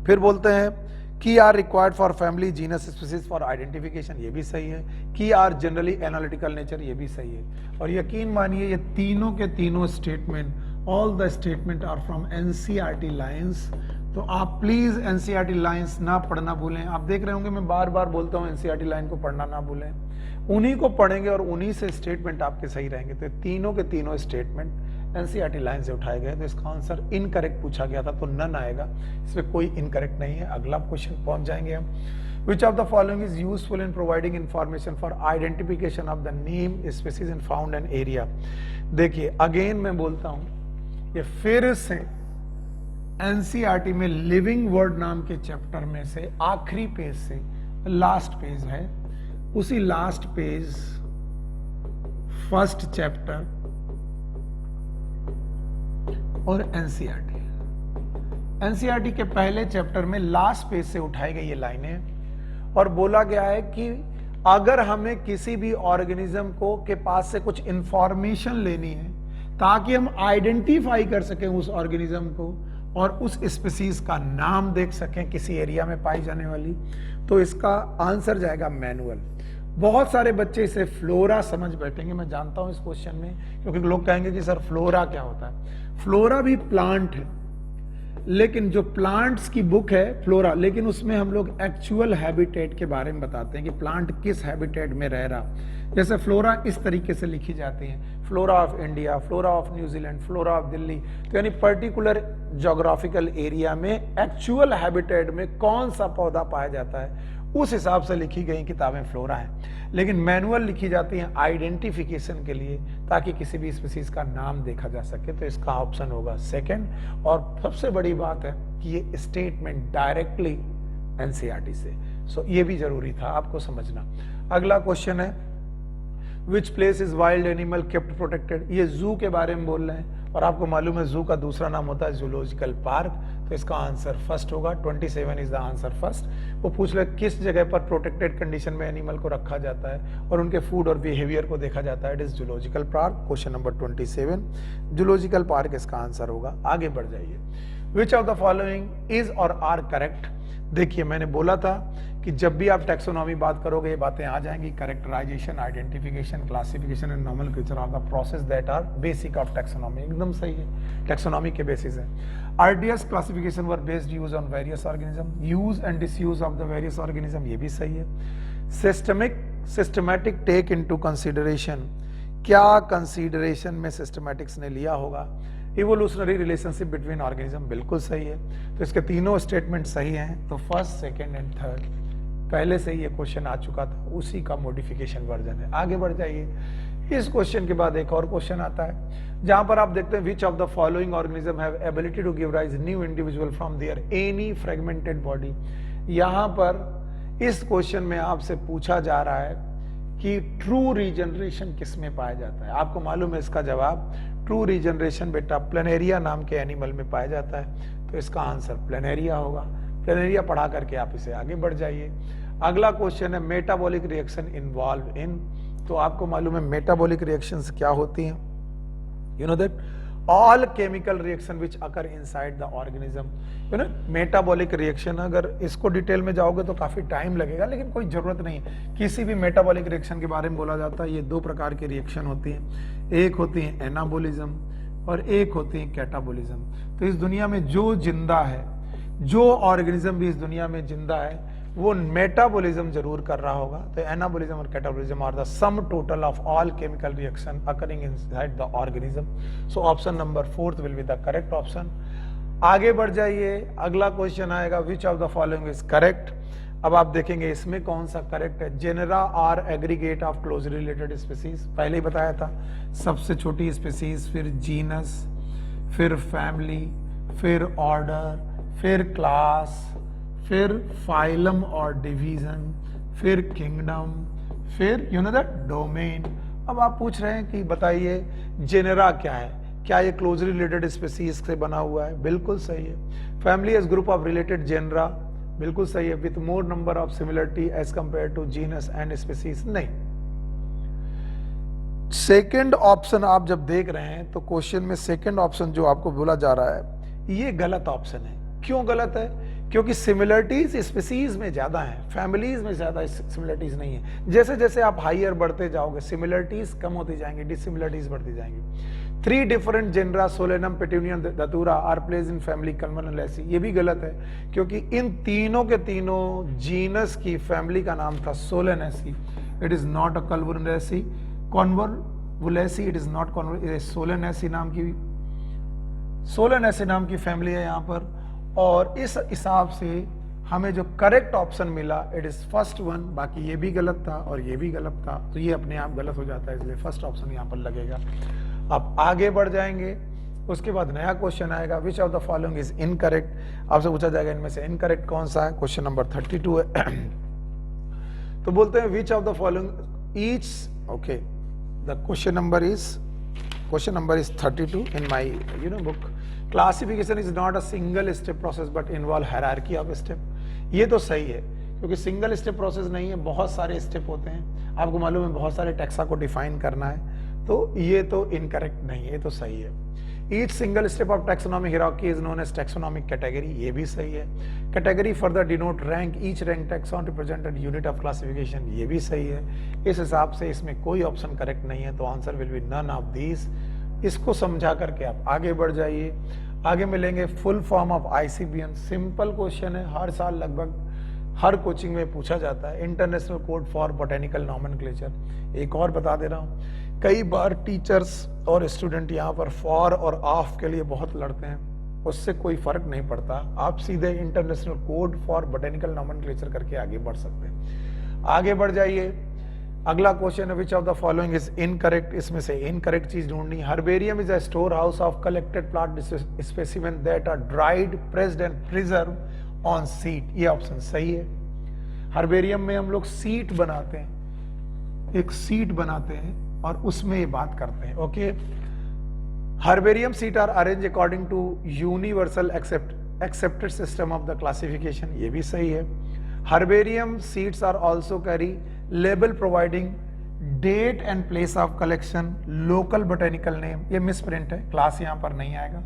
फिर बोलते हैं key are required for family genus species for identification, ये भी सही है। की आर जनरली एनालिटिकल नेचर, ये भी सही है। और यकीन मानिए ये तीनों के तीनों statement, all the statement are from NCERT lines. तो आप प्लीज एनसीईआरटी लाइंस ना पढ़ना भूलें। आप देख रहे होंगे मैं बार बार बोलता हूं एनसीईआरटी लाइन को पढ़ना ना भूलें, उन्हीं को पढ़ेंगे और उन्हीं से स्टेटमेंट आपके सही रहेंगे। तो तीनों के तीनों स्टेटमेंट एनसीईआरटी लाइन से उठाए गए। तो इसका आंसर इनकरेक्ट पूछा गया था तो नन आएगा, इसमें कोई इनकरेक्ट नहीं है। अगला क्वेश्चन पहुंच जाएंगे हम। विच of the following is useful in providing information for identification of the name species in found an area. देखिए अगेन मैं बोलता हूं, ये फिर से एनसीईआरटी में लिविंग वर्ड नाम के चैप्टर में से आखिरी पेज से लास्ट पेज है, उसी लास्ट पेज फर्स्ट चैप्टर और एनसीईआरटी के पहले चैप्टर में लास्ट पेज से उठाई गई ये लाइनें और बोला गया है कि अगर हमें किसी भी ऑर्गेनिज्म को के पास से कुछ इंफॉर्मेशन लेनी है ताकि हम आइडेंटिफाई कर सकें उस ऑर्गेनिज्म को और उस स्पीसीज का नाम देख सकें किसी एरिया में पाई जाने वाली, तो इसका आंसर जाएगा मैनुअल। बहुत सारे बच्चे इसे फ्लोरा समझ बैठेंगे, मैं जानता हूं इस क्वेश्चन में, क्योंकि लोग कहेंगे कि सर फ्लोरा क्या होता है। फ्लोरा भी प्लांट है, लेकिन जो प्लांट्स की बुक है फ्लोरा, लेकिन उसमें हम लोग एक्चुअल हैबिटेट के बारे में बताते हैं कि प्लांट किस हैबिटेट में रह रहा। जैसे फ्लोरा इस तरीके से लिखी जाती है, flora of India, flora of New Zealand, flora of Delhi. तो यानी पर्टिकुलर ज्योग्राफिकल एरिया में एक्चुअल हैबिटेट में कौन सा पौधा पाया जाता है, उस हिसाब से लिखी गई किताबें फ्लोरा है। लेकिन मैनुअल लिखी जाती हैं आइडेंटिफिकेशन के लिए, ताकि किसी भी स्पीसीज का नाम देखा जा सके। तो इसका ऑप्शन होगा सेकंड। और सबसे बड़ी बात है कि ये स्टेटमेंट डायरेक्टली एनसीईआरटी से, सो ये भी जरूरी था आपको समझना। अगला क्वेश्चन है which place is wild animal kept protected. ये जू के बारे में बोल रहे हैं और आपको मालूम है जू का दूसरा नाम होता है जूलॉजिकल पार्क। तो इसका आंसर फर्स्ट होगा, 27 इज द आंसर फर्स्ट। वो पूछ ले किस जगह पर प्रोटेक्टेड कंडीशन में एनिमल को रखा जाता है और उनके फूड और बिहेवियर को देखा जाता है, it is zoological park. Question number 27 zoological park इसका आंसर होगा। आगे बढ़ जाइए। Which of the following is और आर करेक्ट। देखिए मैंने बोला था कि जब भी आप टैक्सोनॉमी बात करोगे ये बातें आ जाएंगी, characterisation, identification, classification and nomenclature are the process that are basic of taxonomy. एकदम सही है, टैक्सोनॉमी के बेसिस है। आरडीएस classification were based use on various organism, use and disuse of the various organism, ये भी सही है। सिस्टमैटिक टेक इनटू कंसीडरेशन, क्या कंसीडरेशन में सिस्टमैटिक्स ने लिया होगा। इवोल्यूशनरी रिलेशनशिप बिटवीन ऑर्गेनिज्म, बिल्कुल सही है। तो इसके तीनों स्टेटमेंट सही हैं। तो फर्स्ट, सेकंड एंड थर्ड पहले से ही ये क्वेश्चन आ चुका था, उसी का मॉडिफिकेशन वर्जन है। आगे बढ़ जाइए। इस क्वेश्चन के बाद एक और क्वेश्चन आता है जहां पर आप देखते हैं which of the following organism have ability to give rise new individual from their any fragmented body. यहां पर इस क्वेश्चन में आपसे पूछा जा रहा है कि ट्रू रीजनरेशन किस में पाया जाता है। आपको मालूम है इसका जवाब, ट्रू रीजनरेशन बेटा प्लेनेरिया नाम के एनिमल में पाया जाता है। तो इसका आंसर प्लेनेरिया होगा। प्लेनेरिया पढ़ा करके आप इसे आगे बढ़ जाइए। अगला क्वेश्चन है मेटाबॉलिक रिएक्शन इन्वॉल्व इन। तो आपको मालूम है मेटाबॉलिक रिएक्शंस क्या होती हैं। You know that all chemical reaction which occur inside the organism. You no metabolic reaction, अगर इसको डिटेल में जाओगे तो काफी टाइम लगेगा, लेकिन कोई जरूरत नहीं। किसी भी मेटाबॉलिक रिएक्शन के बारे में बोला जाता है, ये दो प्रकार की रिएक्शन होती है, एक होती है एनाबोलिज्म और एक होती है कैटाबोलिज्म। तो इस दुनिया में जो जिंदा है, जो ऑर्गेनिज्म भी इस दुनिया में जिंदा है, वो मेटाबॉलिज्म जरूर कर रहा होगा। तो एनाबॉलिज्म और catabolism are the sum total of all chemical reaction occurring inside the organism. So option number 4 will be the correct option. आगे बढ़ जाइए। अगला क्वेश्चन आएगा which of the following is correct. अब आप देखेंगे इसमें कौन सा करेक्ट है। Genera are aggregate of closely related species, पहले ही बताया था, सबसे छोटी स्पीसीज, फिर जीनस, फिर फैमिली, फिर ऑर्डर, फिर क्लास, फिर फाइलम और डिवीजन, फिर किंगडम, फिर यू नो दैट डोमेन। अब आप पूछ रहे हैं कि बताइए जेनेरा क्या है, क्या ये क्लोजली रिलेटेड स्पीसीज से बना हुआ है। बिल्कुल सही है। Family is group of related genera, बिल्कुल सही है। With more number of similarity as compare to genus and species, नहीं। सेकेंड ऑप्शन आप जब देख रहे हैं तो क्वेश्चन में सेकेंड ऑप्शन जो आपको बोला जा रहा है ये गलत ऑप्शन है। क्यों गलत है? क्योंकि सिमिलरिटीज स्पीसीज में ज्यादा है, फैमिलीज में ज्यादा सिमिलरिटीज नहीं है। जैसे जैसे आप हायर बढ़ते जाओगे सिमिलरिटीज कम होती जाएंगी, डिसिमिलरिटीज बढ़ती जाएंगी। 3 डिफरेंट जेनरा सोलेनम, पेटूनिया, धतूरा आर प्लेस इन फैमिली कलमनलेसी, ये भी गलत है क्योंकि इन तीनों के तीनों जीनस की फैमिली का नाम था solanaceae. It is not a कलमनलेसी, convolvulaceae, it is not convolvulaceae, solanaceae नाम की फैमिली है यहाँ पर। और इस हिसाब से हमें जो करेक्ट ऑप्शन मिला इट इज फर्स्ट वन, बाकी ये भी गलत था और ये भी गलत था, तो ये अपने आप गलत हो जाता है, इसलिए फर्स्ट ऑप्शन यहाँ पर लगेगा। आप आगे बढ़ जाएंगे, उसके बाद नया क्वेश्चन आएगा, which of the following is incorrect. आपसे पूछा जाएगा इनमें से इनकरेक्ट कौन सा है, क्वेश्चन नंबर 32 है। तो बोलते हैं which of the following each, okay, the question number is 32 in my book. Classification is not a single step process but involve hierarchy of step. ये तो सही है क्योंकि सिंगल स्टेप प्रोसेस नहीं है, बहुत सारे स्टेप होते हैं। आपको मालूम है बहुत सारे टैक्सा को डिफाइन करना है, तो ये तो इनकरेक्ट नहीं है, ये तो सही है। Each single step of taxonomic hierarchy is known as taxonomic category, ये भी सही है। Category further denote rank, each rank taxon represented unit of classification, ये भी सही है। इस हिसाब से इसमें कोई ऑप्शन करेक्ट नहीं है, तो answer will be none of these. इसको समझा करके आप आगे बढ़ जाइए। आगे मिलेंगे full form of ICBM, simple question है, हर साल लगभग हर कोचिंग में पूछा जाता है। International code for botanical nomenclature. एक और बता दे रहा हूँ, कई बार टीचर्स और स्टूडेंट यहाँ पर फॉर और ऑफ के लिए बहुत लड़ते हैं, उससे कोई फर्क नहीं पड़ता, आप सीधे international code for botanical nomenclature करके आगे बढ़ सकते हैं। आगे बढ़ जाइए, अगला क्वेश्चन है which of the following is incorrect. इसमें से इनकरेक्ट चीज ढूंढनी। Herbarium is a store house of collected plant specimen that are dried, pressed and preserve on sheet, ये ऑप्शन सही है। हर्बेरियम में हम लोग सीट बनाते हैं, एक सीट बनाते हैं और उसमें ये बात करते हैं। Okay, herbarium sheet are arrange according to universal accepted system of the classification, ये भी सही है। Herbarium sheets are also carry label providing date and place of collection, local botanical name, ये मिसप्रिंट है, क्लास यहां पर नहीं आएगा।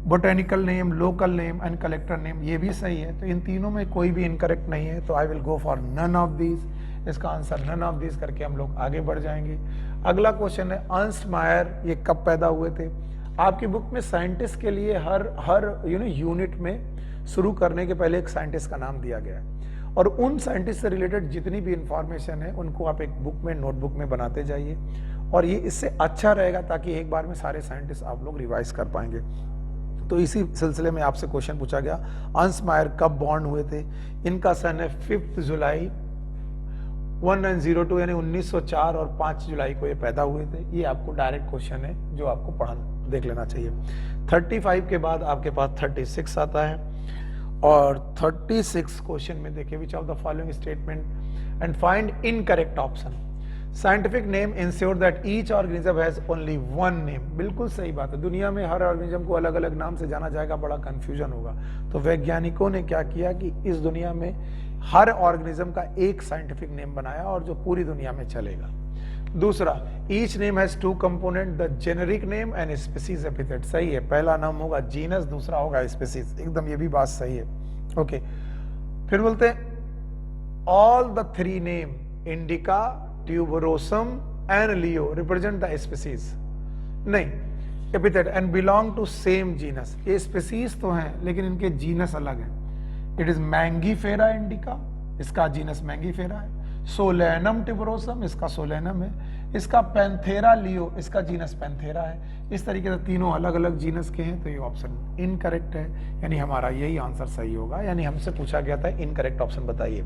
Botanical name, local name and collector name, ये भी सही है। तो इन तीनों में कोई भी इनकरेक्ट नहीं है, तो I will go for none of these. इसका आंसर नन ऑफ दीज करके हम लोग आगे बढ़ जाएंगे। अगला क्वेश्चन है अर्नस्ट मायर, ये कब पैदा हुए थे। आपकी बुक में साइंटिस्ट के लिए हर यूनिट में शुरू करने के पहले एक साइंटिस्ट का नाम दिया गया है, और उन साइंटिस्ट से रिलेटेड जितनी भी इंफॉर्मेशन है उनको आप एक बुक में, नोटबुक में बनाते जाइए, और ये इससे अच्छा रहेगा ताकि एक बार में सारे साइंटिस्ट आप लोग रिवाइज कर पाएंगे। तो इसी सिलसिले में आपसे क्वेश्चन पूछा गया, अर्नस्ट मायर कब बॉर्न हुए थे। इनका सन है 5 जुलाई 1902, यानी 1904, और 5 जुलाई को ये पैदा हुए थे। ये आपको डायरेक्ट क्वेश्चन है जो आपको देख लेना चाहिए। 35 के बाद आपके पास 36 आता है, और 36 क्वेश्चन में देखिए विच of the following statement and find incorrect option. Scientific name ensure that each organism has only one name, बिल्कुल सही बात है। दुनिया में हर ऑर्गेनिज्म को अलग अलग नाम से जाना जाएगा, बड़ा कंफ्यूजन होगा। तो वैज्ञानिकों ने क्या किया कि इस दुनिया में हर ऑर्गेनिज्म का एक साइंटिफिक नेम बनाया, और जो पूरी दुनिया में चलेगा। दूसरा, each name has 2 component, the generic name and species epithet, सही है। पहला नाम होगा जीनस, दूसरा होगा स्पीसीज, एकदम ये भी बात सही है। ओके, फिर बोलते हैं all the 3 name indica, tuberosum and leo represent the species, नहीं, epithet and belong to same genus. ये स्पीसीज तो हैं लेकिन इनके जीनस अलग है। इट इज मैंगीफेरा इंडिका, इसका जीनस मैंगीफेरा है। सोलेनम टिबरोसम, इसका सोलेनम है। इसका पैंथेरा लियो, इसका जीनस पैंथेरा है। इस तरीके से तीनों अलग अलग जीनस के हैं, तो ये ऑप्शन इनकरेक्ट है, यानी हमारा यही आंसर सही होगा। यानी हमसे पूछा गया था इनकरेक्ट ऑप्शन बताइए।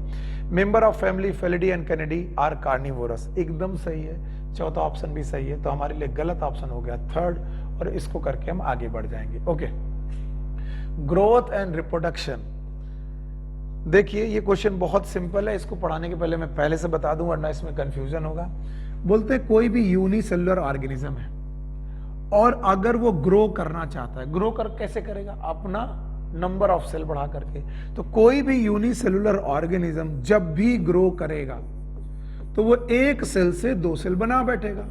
Member of family Felidae and Canidae are carnivorous, एकदम सही है। चौथा ऑप्शन भी सही है, तो हमारे लिए गलत ऑप्शन हो गया थर्ड, और इसको करके हम आगे बढ़ जाएंगे। ओके, ग्रोथ एंड रिप्रोडक्शन, देखिए ये क्वेश्चन बहुत सिंपल है, इसको पढ़ाने के पहले मैं पहले से बता दूं वरना इसमें कंफ्यूजन होगा। बोलते कोई भी यूनिसेलुलर ऑर्गेनिज्म है और अगर वो ग्रो करना चाहता है, ग्रो कर कैसे करेगा, अपना नंबर ऑफ सेल बढ़ा करके। तो कोई भी यूनिसेलुलर ऑर्गेनिज्म जब भी ग्रो करेगा तो वो 1 सेल से 2 सेल बना बैठेगा,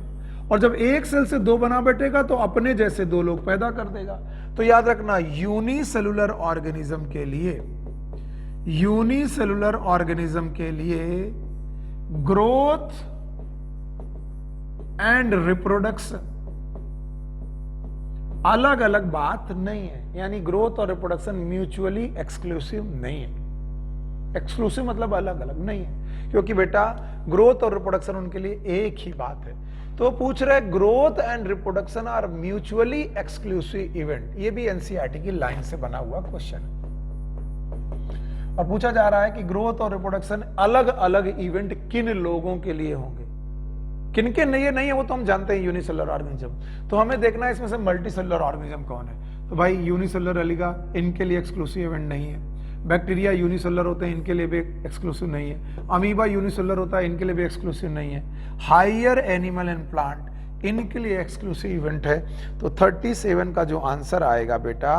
और जब 1 सेल से 2 बना बैठेगा तो अपने जैसे 2 लोग पैदा कर देगा। तो याद रखना यूनिसेलुलर ऑर्गेनिज्म के लिए यूनिसेलुलर ऑर्गेनिज्म के लिए ग्रोथ एंड रिप्रोडक्शन अलग अलग बात नहीं है, यानी ग्रोथ और रिप्रोडक्शन म्यूचुअली एक्सक्लूसिव नहीं है। एक्सक्लूसिव मतलब अलग अलग नहीं है, क्योंकि बेटा ग्रोथ और रिप्रोडक्शन उनके लिए एक ही बात है। तो पूछ रहे growth and reproduction are mutually exclusive event, ये भी एनसीईआरटी की लाइन से बना हुआ क्वेश्चन है। और पूछा जा रहा है कि ग्रोथ और रिप्रोडक्शन अलग अलग इवेंट किन लोगों के लिए होंगे, किन के लिए नहीं है वो तो हम जानते हैं, यूनिसेलुलर ऑर्गेनिज्म। तो हमें देखना है इसमें से मल्टीसेलुलर ऑर्गेनिज्म कौन है। तो भाई यूनिसेलुलर अलीगा इनके लिए एक्सक्लूसिव इवेंट नहीं है। बैक्टीरिया यूनिसेलुलर होते हैं, इनके लिए भी एक्सक्लूसिव नहीं है। अमीबा यूनिसेलुलर होता है, इनके लिए भी एक्सक्लूसिव नहीं है। हायर एनिमल एंड प्लांट इनके लिए एक्सक्लूसिव इवेंट है। तो 37 का जो आंसर आएगा बेटा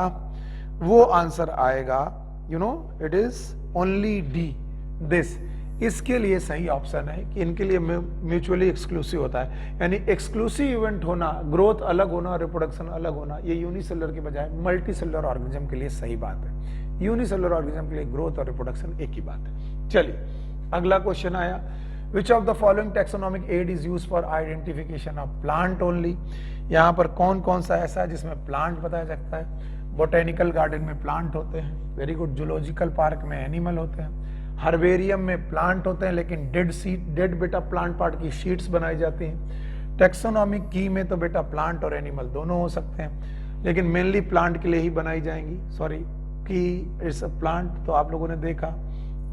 वो आंसर आएगा it is only D this. इसके लिए सही ऑप्शन है कि इनके लिए म्यूचुअली एक्सक्लूसिव होता है, यानी एक्सक्लूसिव इवेंट होना, ग्रोथ अलग होना, रिप्रोडक्शन अलग होना, ये यूनिसेलुलर के बजाय मल्टीसेलुलर ऑर्गेनिज्म के लिए सही बात है। यूनिसेलुलर ऑर्गेनिज्म के लिए ग्रोथ और रिप्रोडक्शन एक ही बात है। चलिए अगला क्वेश्चन आया, which of the following taxonomic aid is used for identification of plant only. यहाँ पर कौन कौन सा ऐसा है जिसमें प्लांट बताया जाता है। बोटेनिकल गार्डन में प्लांट होते हैं, वेरी गुड। जूलॉजिकल पार्क में एनिमल होते हैं, हर्बेरियम में प्लांट होते हैं लेकिन डेड बेटा प्लांट पार्ट की शीट्स बनाई जाती हैं। टैक्सोनॉमिक की में तो बेटा प्लांट और एनिमल दोनों हो सकते हैं, लेकिन मेनली प्लांट के लिए ही बनाई जाएंगी। सॉरी की इट्स अ प्लांट। तो आप लोगों ने देखा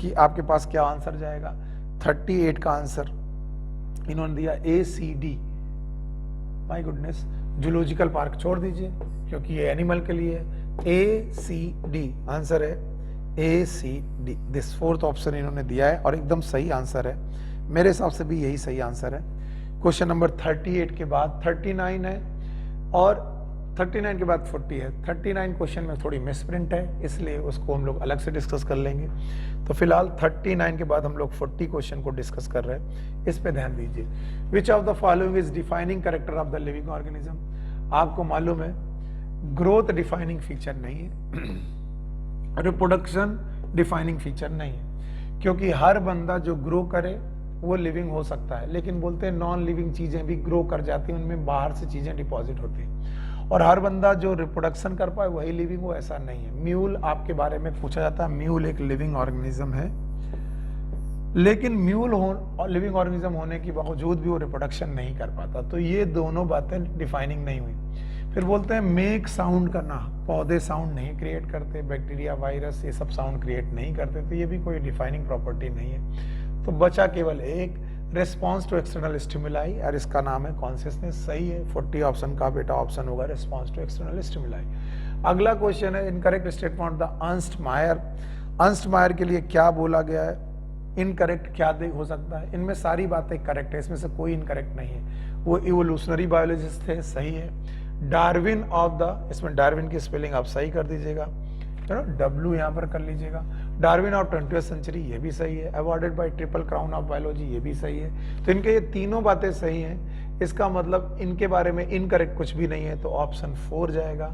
कि आपके पास क्या आंसर जाएगा। 38 का आंसर इन्होंने दिया ACD। My goodness, zoological park छोड़ दीजिए क्योंकि ये एनिमल के लिए है। ACD आंसर है, ACD। दिस फोर्थ ऑप्शन इन्होंने दिया है और एकदम सही आंसर है, मेरे हिसाब से भी यही सही आंसर है। क्वेश्चन नंबर 38 के बाद 39 है और 39 के बाद 40 है। 39 क्वेश्चन में थोड़ी मिसप्रिंट है, इसलिए उसको हम लोग अलग से डिस्कस कर लेंगे। तो फिलहाल 39 के बाद हम लोग 40 क्वेश्चन को डिस्कस कर रहे हैं, इस पे ध्यान दीजिए। विच of the following is defining character of the living organism. आपको मालूम है ग्रोथ डिफाइनिंग फीचर नहीं है, रिप्रोडक्शन डिफाइनिंग फीचर नहीं है, क्योंकि हर बंदा जो ग्रो करे वो लिविंग हो सकता है, लेकिन बोलते हैं नॉन लिविंग चीजें भी ग्रो कर जाती हैं, उनमें बाहर से चीजें डिपॉजिट होती हैं। और हर बंदा जो रिप्रोडक्शन कर पाए वही लिविंग हो, ऐसा नहीं है। म्यूल आपके बारे में पूछा जाता है, म्यूल एक लिविंग ऑर्गेनिज्म है, लेकिन म्यूल लिविंग ऑर्गेनिज्म होने के बावजूद भी वो रिप्रोडक्शन नहीं कर पाता। तो ये दोनों बातें डिफाइनिंग नहीं हुई। फिर बोलते हैं मेक साउंड करना, पौधे साउंड नहीं क्रिएट करते, बैक्टीरिया वायरस ये सब साउंड क्रिएट नहीं करते, तो ये भी कोई डिफाइनिंग प्रॉपर्टी नहीं है। तो बचा केवल एक, रेस्पॉन्स टू एक्सटर्नल स्टिमुलाई, और इसका नाम है कॉन्शियसनेस। सही है, 40 ऑप्शन का बेटा ऑप्शन होगा रेस्पॉन्स टू एक्सटर्नल स्टिमुलाई। अगला क्वेश्चन है incorrect statement the Ernst Mayar. Ernst मायर के लिए क्या बोला गया है, इनकरेक्ट क्या हो सकता है। इनमें सारी बातें करेक्ट है, इसमें से कोई इनकरेक्ट नहीं है। वो इवोल्यूशनरी बायोलॉजिस्ट थे, सही है। डार्विन ऑफ द, इसमें डार्विन की स्पेलिंग आप सही कर दीजिएगा, W यहाँ पर कर लीजिएगा। डार्विन ऑफ 20th सेंचुरी, ये भी सही है। Awarded bye triple crown of biology, ये भी सही है। तो इनके ये तीनों बातें सही हैं, इसका मतलब इनके बारे में इनकरेक्ट कुछ भी नहीं है, तो ऑप्शन 4 जाएगा।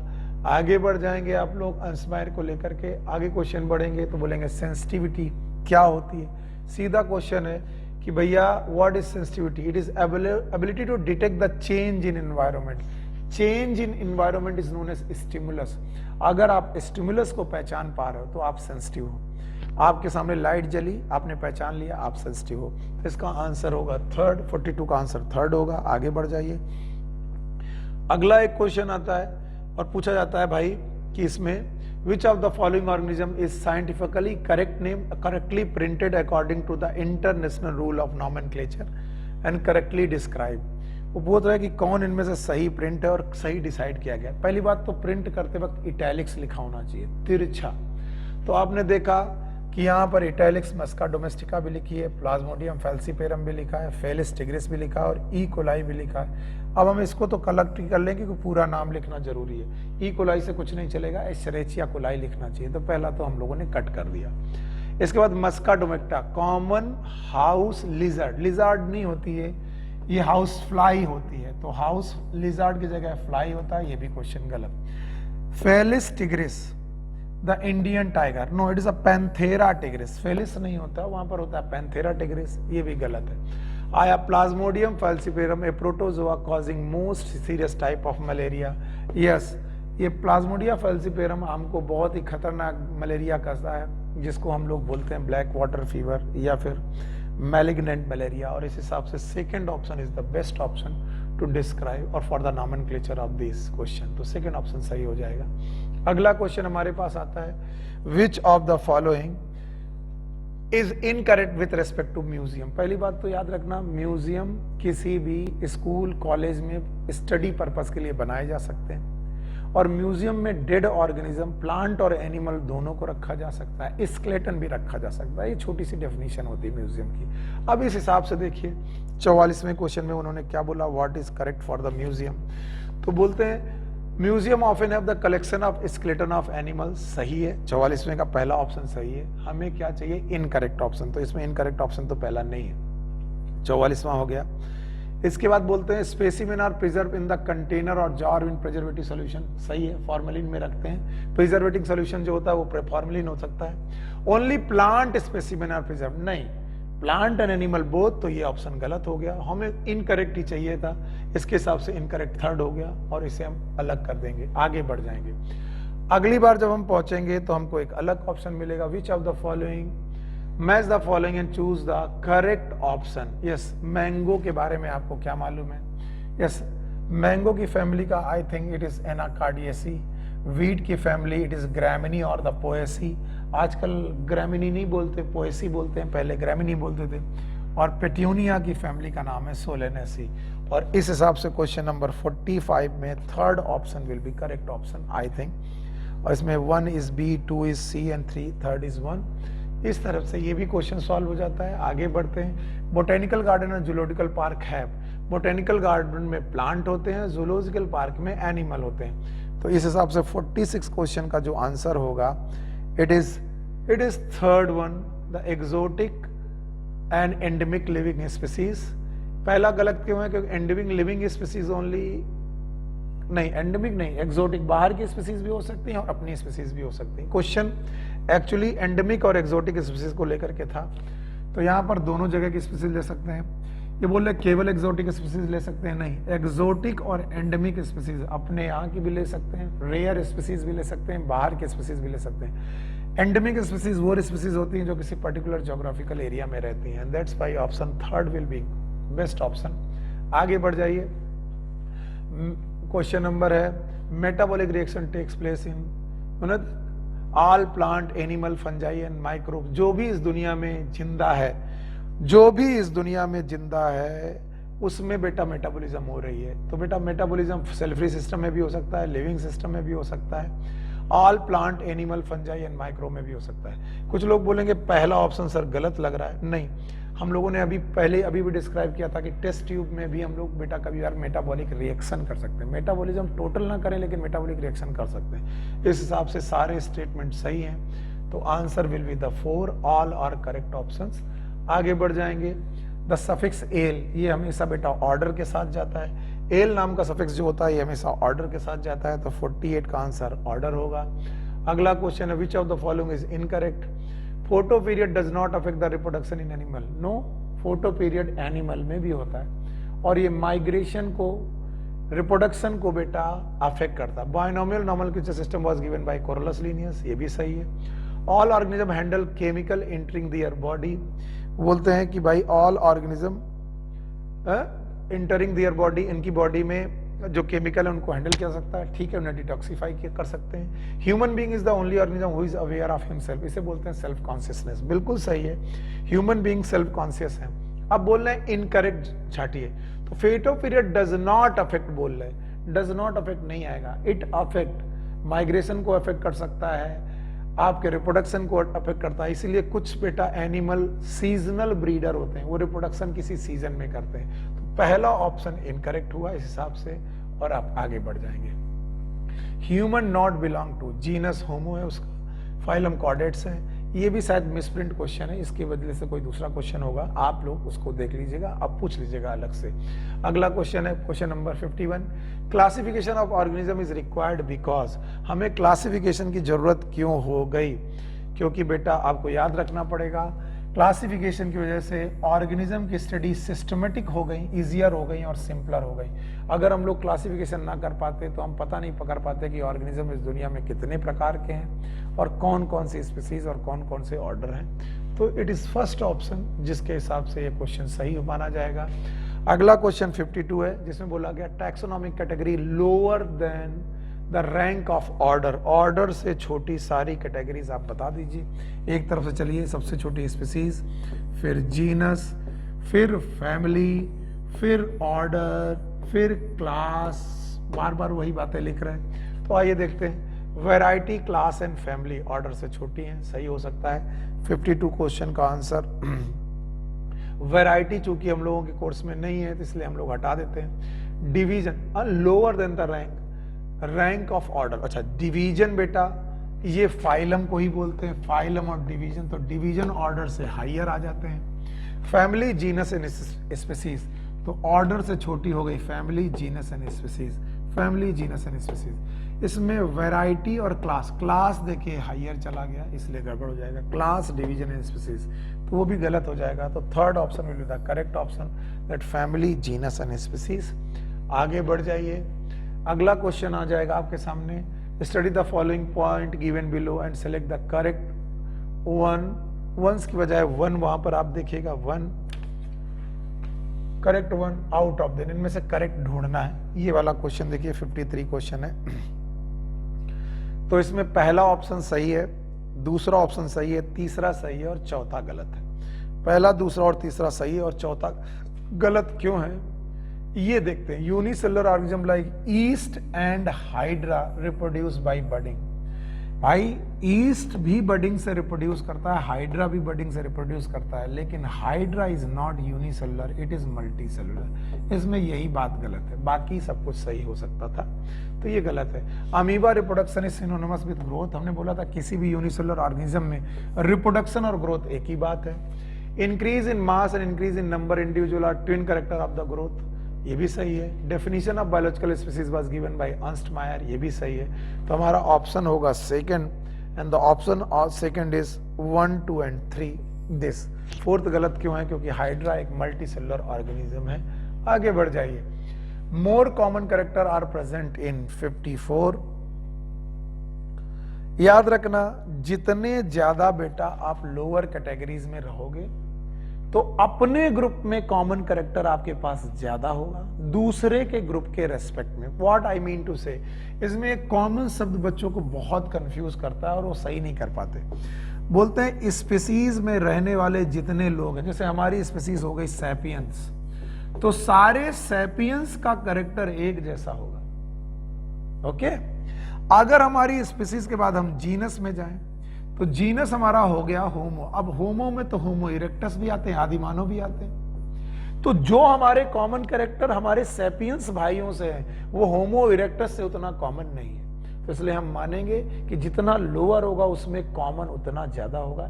आगे बढ़ जाएंगे आप लोग इंस्पायर को लेकर के, आगे क्वेश्चन बढ़ेंगे तो बोलेंगे सेंसिटिविटी क्या होती है। सीधा क्वेश्चन है कि भैया what is sensitivity, it is ability to detect the change in environment. Change in environment is known as stimulus. अगर आप स्टिमुलस को पहचान पा रहे हो तो आप सेंसिटिव हो। आपके सामने लाइट जली, आपने पहचान लिया, आप सेंसिटिव हो। तो इसका आंसर होगा थर्ड, 42 का आंसर थर्ड होगा। आगे बढ़ जाइए। अगला एक क्वेश्चन आता है और पूछा जाता है भाई कि इसमें which of the following organism is scientifically correct name correctly printed according to the international rule of nomenclature and correctly describe. वो बोल रहा है कि कौन इनमें से सही प्रिंट है और सही डिसाइड किया गया। पहली बात तो प्रिंट करते वक्त इटैलिक्स लिखा होना चाहिए, तिरछा। तो आपने देखा कि यहाँ पर इटैलिक्स मस्का डोमेस्टिका भी लिखी है, प्लाज्मोडियम फैल्सीपेरम भी लिखा है, फेलिस टिग्रिस भी लिखा है और ई कोलाई भी लिखा है। अब हम इसको तो कलेक्ट कर लेंगे क्योंकि पूरा नाम लिखना जरूरी है। ई कोलाई से कुछ नहीं चलेगा, एस्चेरिचिया कोलाई लिखना चाहिए, तो पहला तो हम लोगों ने कट कर दिया। इसके बाद मस्का डोमेक्टा, कॉमन हाउस लिजर्ड, लिजर्ड नहीं होती है, ये हाउस फ्लाई होती है, तो हाउस लिजर्ड की जगह फ्लाई होता है, ये भी क्वेश्चन गलत। Felis tigris, the Indian tiger, no it is a Panthera tigris, Felis नहीं होता, वहां पर होता है पैंथेरा टिग्रिस, ये भी गलत है। आया Plasmodium falciparum A protozoa causing most serious type of malaria, yes ये प्लाज्मोडिया फैल्सिपेरम हमको बहुत ही खतरनाक मलेरिया करता है, जिसको हम लोग बोलते हैं ब्लैक वाटर फीवर या फिर मैलिग्नेंट मलेरिया, और इस हिसाब से second option is the best option to describe और for the nomenclature of this question, तो सेकंड ऑप्शन सही हो जाएगा। अगला क्वेश्चन हमारे पास आता है, which of the following is incorrect with respect to museum. पहली बात तो याद रखना, म्यूजियम किसी भी स्कूल कॉलेज में स्टडी पर्पस के लिए बनाए जा सकते हैं, और म्यूजियम में डेड ऑर्गेनिज्म प्लांट और एनिमल दोनों को रखा जा सकता है, स्केलेटन भी रखा जा सकता है, ये छोटी सी डेफिनेशन होती है म्यूजियम की। अब इस हिसाब से देखिए 44वें क्वेश्चन में उन्होंने क्या बोला, what is correct for the museum, तो बोलते हैं museum often have the collection of skeleton of animals, सही है, 44वें का पहला ऑप्शन सही है। हमें क्या चाहिए, इनकरेक्ट ऑप्शन, तो इसमें इनकरेक्ट ऑप्शन तो पहला नहीं है, 44वां हो गया। इसके बाद बोलते हैं specimen are preserve in the container और जार इन प्रिजर्वेटिव सॉल्यूशन, सही है, फॉर्मेलिन में रखते हैं, प्रिजर्वेटिव सॉल्यूशन जो होता है वो फॉर्मेलिन हो सकता है। Only plant specimen are preserve, नहीं, प्लांट एंड एनिमल बोथ, तो ये ऑप्शन गलत हो गया, हमें इनकरेक्ट ही चाहिए था, इसके हिसाब से इनकरेक्ट थर्ड हो गया, और इसे हम अलग कर देंगे, आगे बढ़ जाएंगे। अगली बार जब हम पहुंचेंगे तो हमको एक अलग ऑप्शन मिलेगा, विच of the following match the following and choose the correct option. Yes, mango के बारे में आपको क्या मालूम है, यस मैंगो की फैमिली का I think it is Anacardiaceae, wheat की फैमिली इट इज ग्रैमिनी और द पोएसी, आजकल ग्रैमिनी नहीं बोलते, पोएसी बोलते हैं, पहले ग्रैमिनी बोलते थे, और पेट्यूनिया की फैमिली का नाम है सोलेनेसी, और इस हिसाब से क्वेश्चन नंबर 45 में third option will be correct option I think, और इसमें 1 is B, 2 is C and 3 third is 1, इस तरफ से ये भी क्वेश्चन सॉल्व हो जाता है। आगे बढ़ते हैं, बोटेनिकल गार्डन और जूलॉजिकल पार्क है, बोटेनिकल गार्डन में प्लांट होते हैं, जूलॉजिकल पार्क में एनिमल होते हैं, तो इस हिसाब से 46 क्वेश्चन का जो आंसर होगा it is third one, the exotic and endemic living species. पहला गलत क्यों है, क्योंकि एंडेमिक लिविंग स्पीसीज ओनली, नहीं एंडेमिक नहीं, एक्सोटिक बाहर की स्पीसीज भी हो सकती हैं और अपनी स्पीसीज भी हो सकती हैं। क्वेश्चन एक्चुअली एंडेमिक और एक्सोटिक स्पीसीज को लेकर के था, तो यहाँ पर दोनों जगह की स्पीसीज ले सकते हैं। ये बोल रहे केवल एक्सोटिक स्पीसीज ले सकते हैं, नहीं, एक्सोटिक और एंडेमिक स्पीसीज अपने यहाँ की भी ले सकते हैं, रेयर स्पीसीज भी ले सकते हैं, बाहर के स्पीसीज भी ले सकते हैं। एंडेमिक स्पीसीज वो स्पीसीज होती हैं जो किसी पर्टिकुलर ज्योग्राफिकल एरिया में रहती हैं, that's why option third will be best option. आगे बढ़ जाइए, क्वेश्चन नंबर है metabolic reaction takes place in all plant animal fungi and microbe, जो भी इस दुनिया में जिंदा है, जो भी इस दुनिया में जिंदा है उसमें बेटा मेटाबॉलिज्म हो रही है, तो बेटा मेटाबॉलिज्म सेल्फरी सिस्टम में भी हो सकता है, लिविंग सिस्टम में भी हो सकता है, all plant animal fungi and micro में भी हो सकता है। कुछ लोग बोलेंगे पहला ऑप्शन सर गलत लग रहा है, नहीं, हम लोगों ने अभी भी डिस्क्राइब किया था कि टेस्ट ट्यूब में भी हम लोग बेटा कभी यार मेटाबॉलिक रिएक्शन कर सकते हैं, मेटाबॉलिज्म टोटल ना करें लेकिन मेटाबॉलिक रिएक्शन कर सकते हैं। इस हिसाब से सारे स्टेटमेंट सही हैं, तो answer will be the 4, all are correct options. आगे बढ़ जाएंगे, द सफिक्स एल, ये हमेशा बेटा ऑर्डर के साथ जाता है, एल नाम का सफिक्स जो होता है ये हमेशा ऑर्डर के साथ जाता है, तो 48 का आंसर ऑर्डर होगा। अगला क्वेश्चन है, which of the following is incorrect, photo period does not affect the reproduction in animal, no, photo period animal में भी होता है, और ये माइग्रेशन को, रिप्रोडक्शन को बेटा अफेक्ट करता है। Binomial nomenclature system was given by Carolus Linnaeus, ये भी सही है। All organism handle chemical entering their body, बोलते हैं कि भाई all organism entering their body, इनकी बॉडी में जो केमिकल है उनको हैंडल किया सकता है, ठीक है, उन्हें डिटॉक्सिफाई कर सकते हैं। Human being is the only organism who is aware of himself, इसे बोलते हैं सेल्फ कॉन्शियसनेस, बिल्कुल सही है, ह्यूमन बीइंग सेल्फ कॉन्शियस है। अब बोल रहे हैं इनकरेक्ट छाटिए, तो फेटो पीरियड डज नॉट अफेक्ट बोल रहे हैं, डज नॉट अफेक्ट नहीं आएगा, इट अफेक्ट माइग्रेशन को अफेक्ट कर सकता है, आपके रिप्रोडक्शन को अफेक्ट करता है, इसीलिए कुछ बेटा एनिमल सीजनल ब्रीडर होते हैं, वो रिप्रोडक्शन किसी सीजन में करते हैं। तो पहला ऑप्शन इनकरेक्ट हुआ इस हिसाब से, और आप आगे बढ़ जाएंगे। Human not belong to, genus Homo है उसका, फाइलम कॉर्डेट्स है, ये भी शायद मिसप्रिंट क्वेश्चन है, इसकी वजह से कोई दूसरा क्वेश्चन होगा, आप लोग उसको देख लीजिएगा, अब पूछ लीजिएगा अलग से। अगला क्वेश्चन है question number 51, classification of organism is required because, हमें क्लासिफिकेशन की जरूरत क्यों हो गई? क्योंकि बेटा आपको याद रखना पड़ेगा, क्लासिफिकेशन की वजह से ऑर्गेनिज्म की स्टडी सिस्टमेटिक हो गई, इजियर हो गई और सिंपलर हो गई। अगर हम लोग क्लासिफिकेशन ना कर पाते तो हम पता नहीं पकड़ पाते कि ऑर्गेनिज्म इस दुनिया में कितने प्रकार के हैं और कौन कौन सी स्पीसीज और कौन कौन से ऑर्डर हैं। तो इट इज फर्स्ट ऑप्शन जिसके हिसाब से ये क्वेश्चन सही माना जाएगा। अगला क्वेश्चन 52 है जिसमें बोला गया taxonomic category lower than the rank of order, order से छोटी सारी कैटेगरीज आप बता दीजिए। एक तरफ से चलिए, सबसे छोटी स्पीसीज, फिर जीनस, फिर फैमिली, फिर ऑर्डर, फिर क्लास, बार बार वही बातें लिख रहे हैं। तो आइए देखते हैं, variety, class and family order से छोटी हैं, सही हो सकता है। 52 क्वेश्चन का आंसर वैरायटी चूंकि हम लोगों के कोर्स में नहीं है तो इसलिए हम लोग हटा देते हैं। Division lower than the rank of order, अच्छा डिवीजन बेटा ये फाइलम को ही बोलते हैं, फाइलम और डिवीजन, तो डिवीजन ऑर्डर से हाइयर आ जाते हैं। फैमिली, जीनस एंड स्पीसीज, तो ऑर्डर से छोटी हो गई family, genus and species, family, genus and species. इसमें वैरायटी और क्लास, क्लास देखिए हाइयर चला गया इसलिए गड़बड़ हो जाएगा, क्लास, डिवीजन एंड स्पीसीज, तो वो भी गलत हो जाएगा। तो third option will be the correct option, that family, genus and species. आगे बढ़ जाइए, अगला क्वेश्चन आ जाएगा आपके सामने, study the following point given below and select the correct one, once की बजाय वन वहां पर आप देखिएगा, one correct one out of then, इनमें से करेक्ट ढूंढना है। ये वाला क्वेश्चन देखिए 53 क्वेश्चन है, तो इसमें पहला ऑप्शन सही है, दूसरा ऑप्शन सही है, तीसरा सही है और चौथा गलत है। पहला, दूसरा और तीसरा सही है और चौथा गलत क्यों है ये देखते हैं। Unicellular organism like east and hydra reproduce by budding, भाई ईस्ट भी बडिंग से रिप्रोड्यूस करता है, हाइड्रा भी बडिंग से रिप्रोड्यूस करता है, लेकिन hydra is not unicellular, it is multicellular. इसमें यही बात गलत है, बाकी सब कुछ सही हो सकता था, तो ये गलत है। Amoeba reproduction is synonymous with growth, हमने बोला था किसी भी यूनिसेलुलर ऑर्गेनिज्म में रिप्रोडक्शन और ग्रोथ एक ही बात है। Increase in mass and increase in number individual are twin character of the growth, ये भी सही है। Definition of biological species was given by Ernst Mayr, ये भी सही है। तो हमारा ऑप्शन होगा second, and the option second is 1, 2 and 3 this. Fourth गलत क्यों है? क्योंकि हाइड्रा एक मल्टी सेलुलर ऑर्गेनिज्म है। आगे बढ़ जाइए, more common character are present in 54। याद रखना, जितने ज्यादा बेटा आप लोअर कैटेगरीज में रहोगे तो अपने ग्रुप में कॉमन कैरेक्टर आपके पास ज्यादा होगा दूसरे के ग्रुप के रेस्पेक्ट में। व्हाट आई मीन टू से, इसमें एक कॉमन शब्द बच्चों को बहुत कंफ्यूज करता है और वो सही नहीं कर पाते। बोलते हैं स्पीसीज में रहने वाले जितने लोग हैं, जैसे हमारी स्पीसीज हो गई सैपियंस, तो सारे सैपियंस का कैरेक्टर एक जैसा होगा। ओके, अगर हमारी स्पीसीज के बाद हम जीनस में जाएं तो जीनस हमारा हो गया होमो। अब होमो में तो होमो इरेक्टस भी आते हैं, आदिमानव भी आते हैं। तो जो हमारे कॉमन कैरेक्टर हमारे सैपियंस भाइयों से है वो होमो इरेक्टस से उतना कॉमन नहीं है। तो इसलिए हम मानेंगे कि जितना लोअर होगा उसमें कॉमन उतना ज्यादा होगा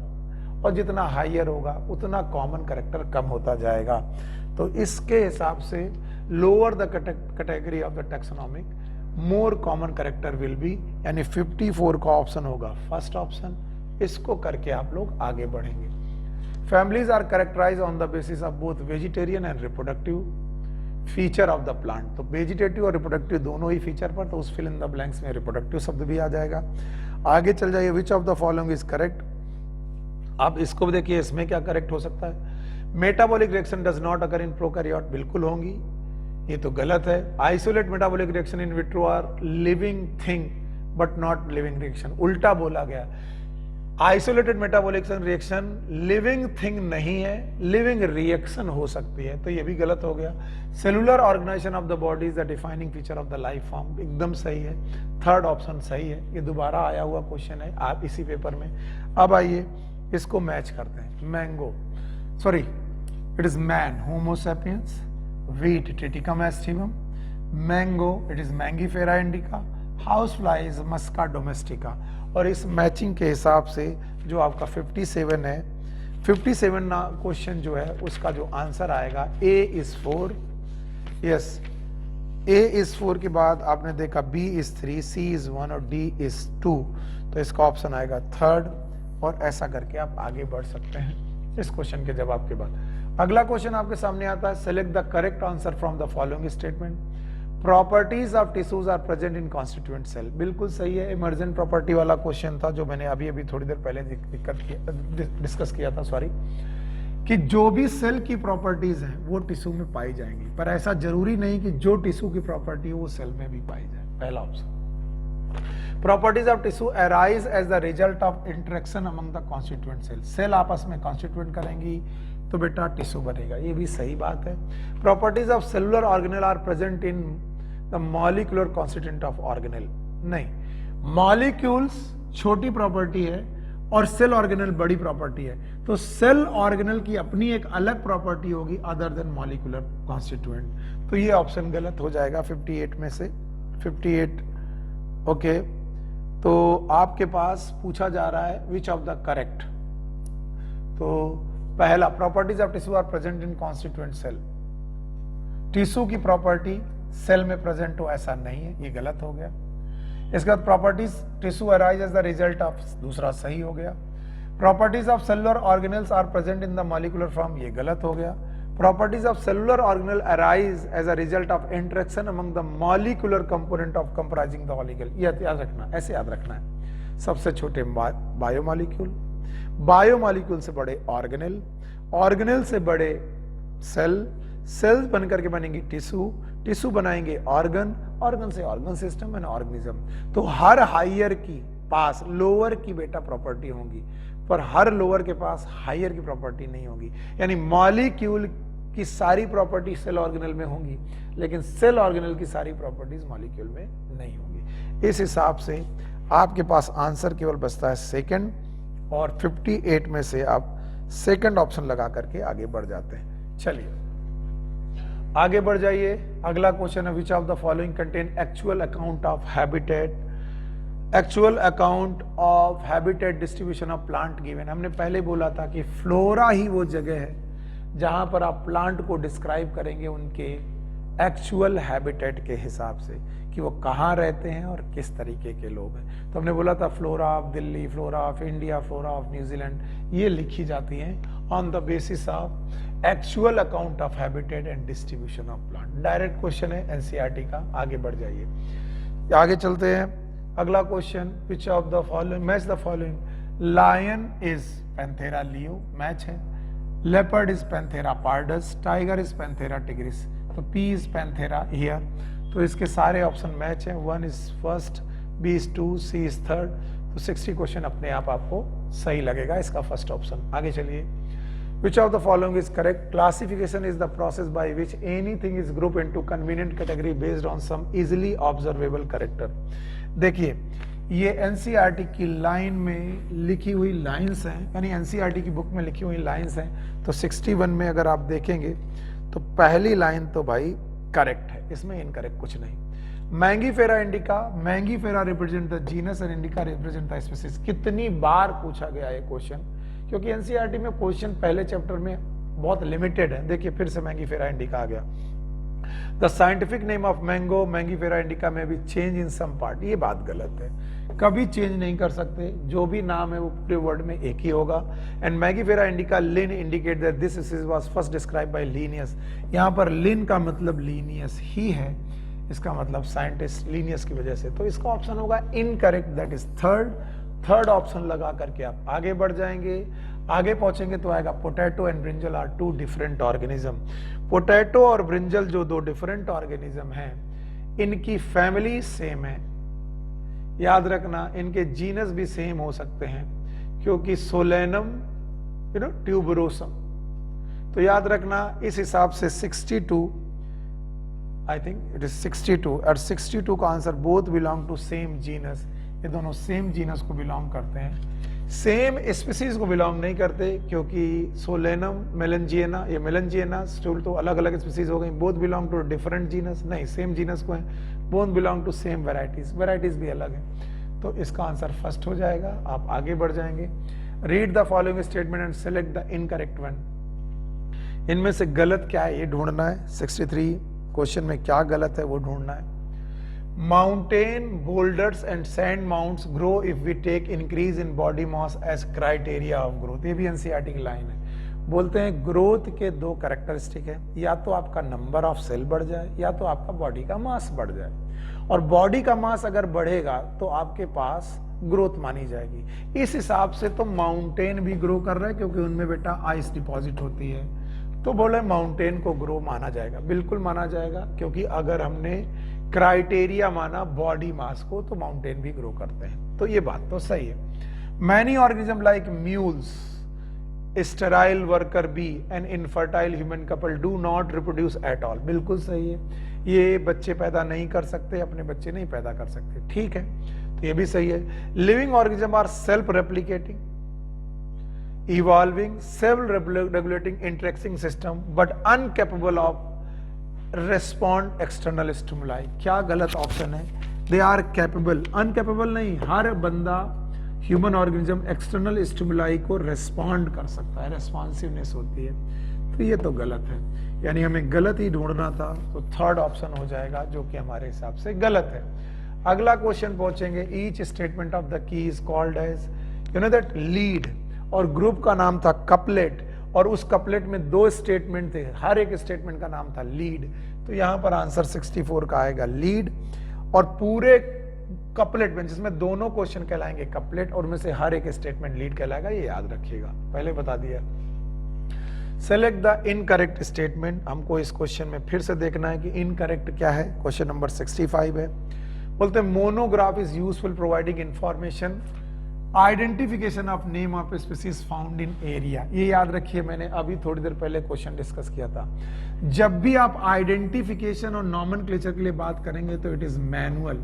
और जितना हाइयर होगा उतना कॉमन कैरेक्टर कम होता जाएगा। तो इसके हिसाब से lower the category of the taxonomic more common character will be, यानी 54 का ऑप्शन होगा फर्स्ट ऑप्शन। इसको करके आप लोग आगे बढ़ेंगे। Families are characterize on the basis of both vegetarian and reproductive feature of the plant. तो वेजिटेटिव और रिप्रोडक्टिव दोनों ही फीचर पर, तो उस फिल इन द ब्लैंक्स में रिप्रोडक्टिव शब्द भी आ जाएगा। आगे चल जाइए, which of the following is correct. अब इसको देखिए, इसमें क्या करेक्ट हो सकता है। Metabolic reaction does not occur in prokaryote, बिल्कुल होंगी, ये तो गलत है। Isolate metabolic reaction in vitro are living thing but not living reaction, उल्टा बोला गया। Isolated metabolic reaction living thing नहीं है, लिविंग रिएक्शन हो सकती है, तो ये भी गलत हो गया। Cellular organisation of the body is the defining feature of the life form, एकदम सही है, थर्ड ऑप्शन सही है। ये दोबारा आया हुआ क्वेश्चन है आप इसी पेपर में। अब आइए इसको मैच करते हैं। Mango, sorry it is man, Homo sapiens, wheat triticum aestivum, mango it is Mangifera indica, housefly is Musca domestica। और इस मैचिंग के हिसाब से जो आपका 57 है, 57 ना क्वेश्चन जो है उसका जो आंसर आएगा A is 4, yes A is 4 के बाद आपने देखा B is 3, C is 1 और D is 2, तो इसका ऑप्शन आएगा थर्ड। और ऐसा करके आप आगे बढ़ सकते हैं इस क्वेश्चन के जवाब के बाद। अगला क्वेश्चन आपके सामने आता है, select the correct answer from the following statement. Properties of tissues are present in constituent cell. बिल्कुल सही है, इमर्जेंट प्रॉपर्टी वाला क्वेश्चन था जो मैंने अभी थोड़ी देर पहले डिस्कस किया था, सॉरी, कि जो भी सेल की प्रॉपर्टीज हैं वो टिश्यू में पाई जाएंगी, पर ऐसा जरूरी नहीं कि जो टिश्यू की प्रॉपर्टी है वो सेल में भी पाई जाए। पहला option. Properties of tissue arise as the result of interaction among the constituent cell. Cell आपस में कॉन्स्टिट्यूएंट करेंगी तो बेटा टिश्यू बनेगा, ये भी सही बात है। Properties of cellular organelle are present in the molecular constituent of organelle. नहीं, मॉलिक्यूल्स छोटी प्रॉपर्टी है और सेल ऑर्गेनेल बड़ी प्रॉपर्टी है, तो सेल ऑर्गेनेल की अपनी एक अलग प्रॉपर्टी होगी अदर देन मॉलिक्यूलर कॉन्स्टिट्यूएंट। तो ये ऑप्शन गलत हो जाएगा 58 में से 58। ओके, तो आपके पास पूछा जा रहा है विच ऑफ द करेक्ट। तो पहला, properties of tissue are present in constituent cell. Tissue की प्रॉपर्टी सेल में प्रेजेंट हो ऐसा नहीं है, ये गलत हो गया। इसके बाद properties tissue arise as the result of, दूसरा सही हो गया। Properties of cellular organelles are present in the molecular form, ये गलत हो गया। Properties of cellular organelle arise as a result of interaction among the molecular component of comprising the organelle, ये याद रखना, ऐसे याद रखना है। सबसे छोटे बायोमॉलिक्यूल, बायोमॉलिक्यूल से बड़े ऑर्गेनेल, ऑर्गेनेल से बड़े सेल, सेल्स बनकर के बनेंगी टिश्यू, टिश्यू बनाएंगे ऑर्गन, ऑर्गन से ऑर्गन सिस्टम एंड ऑर्गेनिज्म। तो हर हायर की पास लोअर की बेटा प्रॉपर्टी होंगी, पर हर लोअर के पास हायर की प्रॉपर्टी नहीं होगी। यानी मॉलिक्यूल की सारी प्रॉपर्टी सेल ऑर्गेनेल में होंगी, लेकिन सेल ऑर्गेनेल की सारी प्रॉपर्टीज मॉलिक्यूल में नहीं होंगी। इस हिसाब से आपके पास आंसर केवल बचता है सेकंड, और 58 में से आप सेकंड ऑप्शन लगा करके आगे बढ़ जाते हैं। चलिए आगे बढ़ जाइए। अगला क्वेश्चन है, which of the following contain actual account of habitat, actual account of habitat distribution of plant given. हमने पहले बोला था कि फ्लोरा ही वो जगह है जहां पर आप प्लांट को डिस्क्राइब करेंगे उनके एक्चुअल हैबिटेट के हिसाब से, कि वो कहाँ रहते हैं और किस तरीके के लोग हैं। तो हमने बोला था flora of Delhi, flora of India, flora of New Zealand, ये लिखी जाती हैं on the basis of actual account of habitat and distribution of plant. Direct question है एनसीईआरटी का। आगे बढ़ जाइए, आगे चलते हैं। अगला question, which of the following match the following. Lion is panthera leo, match है। Leopard is panthera pardus, tiger is panthera tigris, तो पी इज पैंथेरा हियर। तो इसके सारे ऑप्शन मैच हैं। 1 is first, B is 2, C is third. तो 60 question अपने आप आपको सही लगेगा, इसका फर्स्ट ऑप्शन। आगे चलिए, which of the following is correct? Classification is the process by which anything is grouped into convenient category based on some easily observable character। देखिए, ये एनसीईआरटी की लाइन में लिखी हुई लाइंस हैं, यानी एनसीईआरटी की बुक में लिखी हुई लाइंस हैं। तो 61 में अगर आप देखेंगे तो पहली लाइन तो भाई करेक्ट है, इसमें इनकरेक्ट कुछ नहीं। Mangifera indica, Mangifera represent the genus and indica represent the species. कितनी बार पूछा गया ये क्वेश्चन, क्योंकि एनसीईआरटी में क्वेश्चन पहले चैप्टर में बहुत लिमिटेड है। देखिए फिर से मैंगीफेरा इंडिका आ गया। The scientific name of mango, Mangifera indica में भी चेंज इन सम पार्ट, ये बात गलत है, कभी चेंज नहीं कर सकते। जो भी नाम है वो पूरे वर्ड में एक ही होगा। And Mangifera indica Lin indicate that this species was first describe by Linnaeus. यहाँ पर लिन का मतलब लीनियस ही है, इसका मतलब साइंटिस्ट लीनियस की वजह से। तो इसका ऑप्शन होगा incorrect, that is third option लगा करके आप आगे बढ़ जाएंगे। आगे पहुंचेंगे तो आएगा potato and brinjal are 2 different organism. Potato और ब्रिंजल जो 2 डिफरेंट ऑर्गेनिज्म हैं, इनकी फैमिली सेम है। याद रखना, इनके जीनस भी सेम हो सकते हैं, क्योंकि सोलेनम ट्यूबरोसम। तो याद रखना, इस हिसाब से 62, आई थिंक इट इज 62, और 62 का answer both belong to same genus. ये दोनों सेम जीनस को बिलोंग करते हैं, सेम स्पीसीज को बिलोंग नहीं करते, क्योंकि सोलेनम मेलेंजियना, ये मेलेंजियना स्टूल तो अलग अलग स्पीसीज हो गई। Both belong to different genus, नहीं सेम जीनस को है। Both belong to same varieties, varieties भी अलग है। तो इसका आंसर फर्स्ट हो जाएगा। आप आगे बढ़ जाएंगे। Read the following statement and select the incorrect one. इनमें से गलत क्या है ये ढूंढना है। 63 क्वेश्चन में क्या गलत है वो ढूंढना है। Mountain boulders and sand mounts grow if we take increase in body mass as criteria of growth. ये भी एनसीईआरटी की लाइन है। बोलते हैं ग्रोथ के दो कैरेक्टरिस्टिक है, या तो आपका नंबर ऑफ सेल बढ़ जाए या तो आपका बॉडी का मास बढ़ जाए। और बॉडी का मास अगर बढ़ेगा तो आपके पास ग्रोथ मानी जाएगी। इस हिसाब से तो माउंटेन भी ग्रो कर रहा है क्योंकि उनमें बेटा आइस डिपॉजिट होती है, तो बोले माउंटेन को ग्रो माना जाएगा। बिल्कुल माना जाएगा, क्योंकि अगर हमने क्राइटेरिया माना बॉडी मास को तो माउंटेन भी ग्रो करते हैं। तो ये बात तो सही है। Many organism like mules, sterile worker bee and infertile human couple do not reproduce at all. बिल्कुल सही है, ये बच्चे पैदा नहीं कर सकते, अपने बच्चे नहीं पैदा कर सकते। ठीक है, तो ये भी सही है। Living organism are self replicating, evolving, self-regulating, interacting system, but incapable of respond external stimuli। क्या गलत ऑप्शन है? They are capable, incapable नहीं। हर बंदा ह्यूमन ऑर्गेनिज्म एक्सटर्नल स्टिमुलाई को रेस्पॉन्ड कर सकता है, रेस्पॉन्सिवनेस होती है। तो ये तो गलत है, यानी हमें गलत ही ढूंढना था, तो थर्ड ऑप्शन हो जाएगा जो कि हमारे हिसाब से गलत है। अगला क्वेश्चन पहुंचेंगे। Each statement of the key is called as, you know that lead, और ग्रुप का नाम था कपलेट, और उस कपलेट में दो स्टेटमेंट थे, हर एक स्टेटमेंट का नाम था लीड। तो यहां पर आंसर 64 का आएगा लीड। और पूरे कपलेट में जिसमें दोनों क्वेश्चन कहलाएंगे कपलेट और उनमें से हर एक स्टेटमेंट लीड कहलाएगा, ये याद रखिएगा, पहले बता दिया। Select the incorrect statement. हमको इस क्वेश्चन में फिर से देखना है कि इनकरेक्ट क्या है। क्वेश्चन नंबर 65 है। बोलते हैं monograph is useful providing information identification of name of species found in area. ये याद रखिए, मैंने अभी थोड़ी देर पहले क्वेश्चन डिस्कस किया था। जब भी आप आइडेंटिफिकेशन और नॉमेनक्लेचर के लिए बात करेंगे तो इट इज मैनुअल।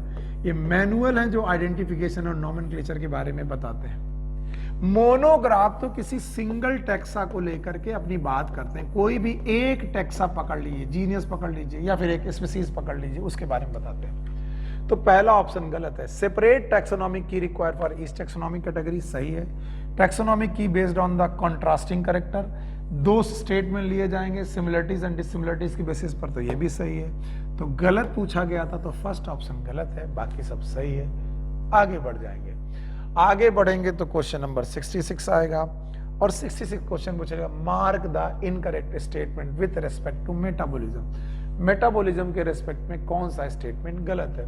ये मैनुअल है जो आइडेंटिफिकेशन और नॉमेनक्लेचर के बारे में बताते हैं। मोनोग्राफ तो किसी सिंगल टेक्सा को लेकर के अपनी बात करते हैं। कोई भी एक टेक्सा पकड़ लीजिए, जीनियस पकड़ लीजिए या फिर एक स्पीसीज पकड़ लीजिए, उसके बारे में बताते हैं। तो पहला ऑप्शन गलत है। सेपरेट टैक्सोनॉमिक की require for each taxonomic category, सही है। टैक्सोनॉमिक की based on the contrasting character, दो स्टेटमेंट लिए जाएंगे सिमिलरिटीज एंड डिसिमिलरिटीज की बेसिस पर, तो ये भी सही है। तो गलत पूछा गया था, तो फर्स्ट ऑप्शन गलत है, बाकी सब सही है। आगे बढ़ जाएंगे। आगे बढ़ेंगे तो क्वेश्चन नंबर 66 आएगा, और 66 क्वेश्चन पूछेगा mark the incorrect statement with respect to metabolism. Metabolism के रेस्पेक्ट में कौन सा स्टेटमेंट गलत है?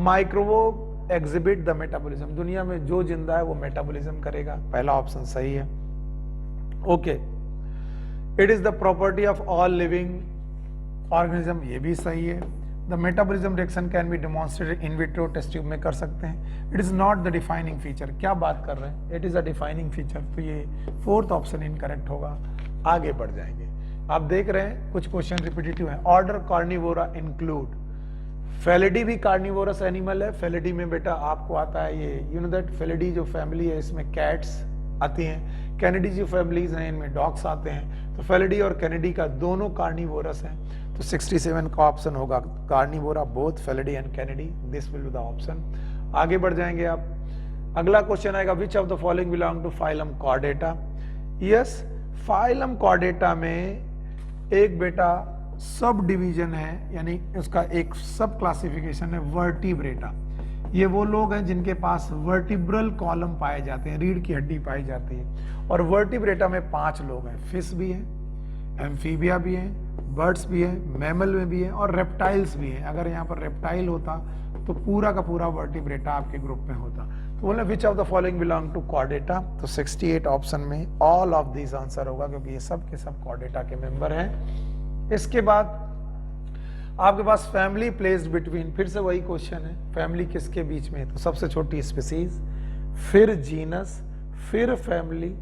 माइक्रोब एग्जिबिट द मेटाबॉलिज्म, दुनिया में जो जिंदा है वो मेटाबॉलिज्म करेगा, पहला ऑप्शन सही है। Okay, it is the property of all living organism, ये भी सही है। The metabolism reaction can be demonstrated in vitro, test tube में कर सकते हैं। It is not the defining feature, क्या बात कर रहे हैं? It is a defining feature, तो ये फोर्थ ऑप्शन इनकरेक्ट होगा। आगे बढ़ जाएंगे। आप देख रहे हैं कुछ क्वेश्चन रिपीटेटिव हैं। ऑर्डर कार्निवोरा इंक्लूड, फेलिडी भी कार्निवोरस एनिमल है। फेलिडी में बेटा आपको आता है ये, यू नो दैट फेलिडी जो फैमिली है इसमें कैट्स आती हैं, कैनिडी जो फैमिलीज हैं इनमें डॉग्स आते हैं। तो फेलिडी और कैनिडी का दोनों कार्निवोरस हैं, तो 67 का ऑप्शन होगा Carnivora, both Felidae and Canidae, this will be the option. आगे बढ़ जाएंगे आप। अगला क्वेश्चन आएगा, which of the following belong to phylum Chordata. Yes, phylum Chordata में एक बेटा सब डिवीजन है, यानी उसका एक सब क्लासिफिकेशन है वर्टिब्रेटा। ये वो लोग हैं जिनके पास वर्टिब्रल कॉलम पाए जाते हैं, रीढ़ की हड्डी पाई जाती है। और वर्टिब्रेटा में 5 लोग हैं, फिश भी हैं, एम्फीबिया भी हैं, बर्ड्स भी हैं, मैमल में भी हैं और रेप्टाइल्स भी हैं। अगर यहाँ पर रेप्टाइल होता तो पूरा का पूरा वर्टिब्रेटा आपके ग्रुप में होता। तो बोले which of the following belong to Chordata, तो 68 ऑप्शन में ऑल ऑफ दिस आंसर होगा, क्योंकि ये सब के सब कॉर्डेटा के मेंबर हैं। इसके बाद आपके पास फैमिली प्लेस्ड बिटवीन, फिर से वही क्वेश्चन है, फैमिली किसके बीच में? तो सबसे छोटी स्पीसीज, फिर जीनस, फिर फैमिली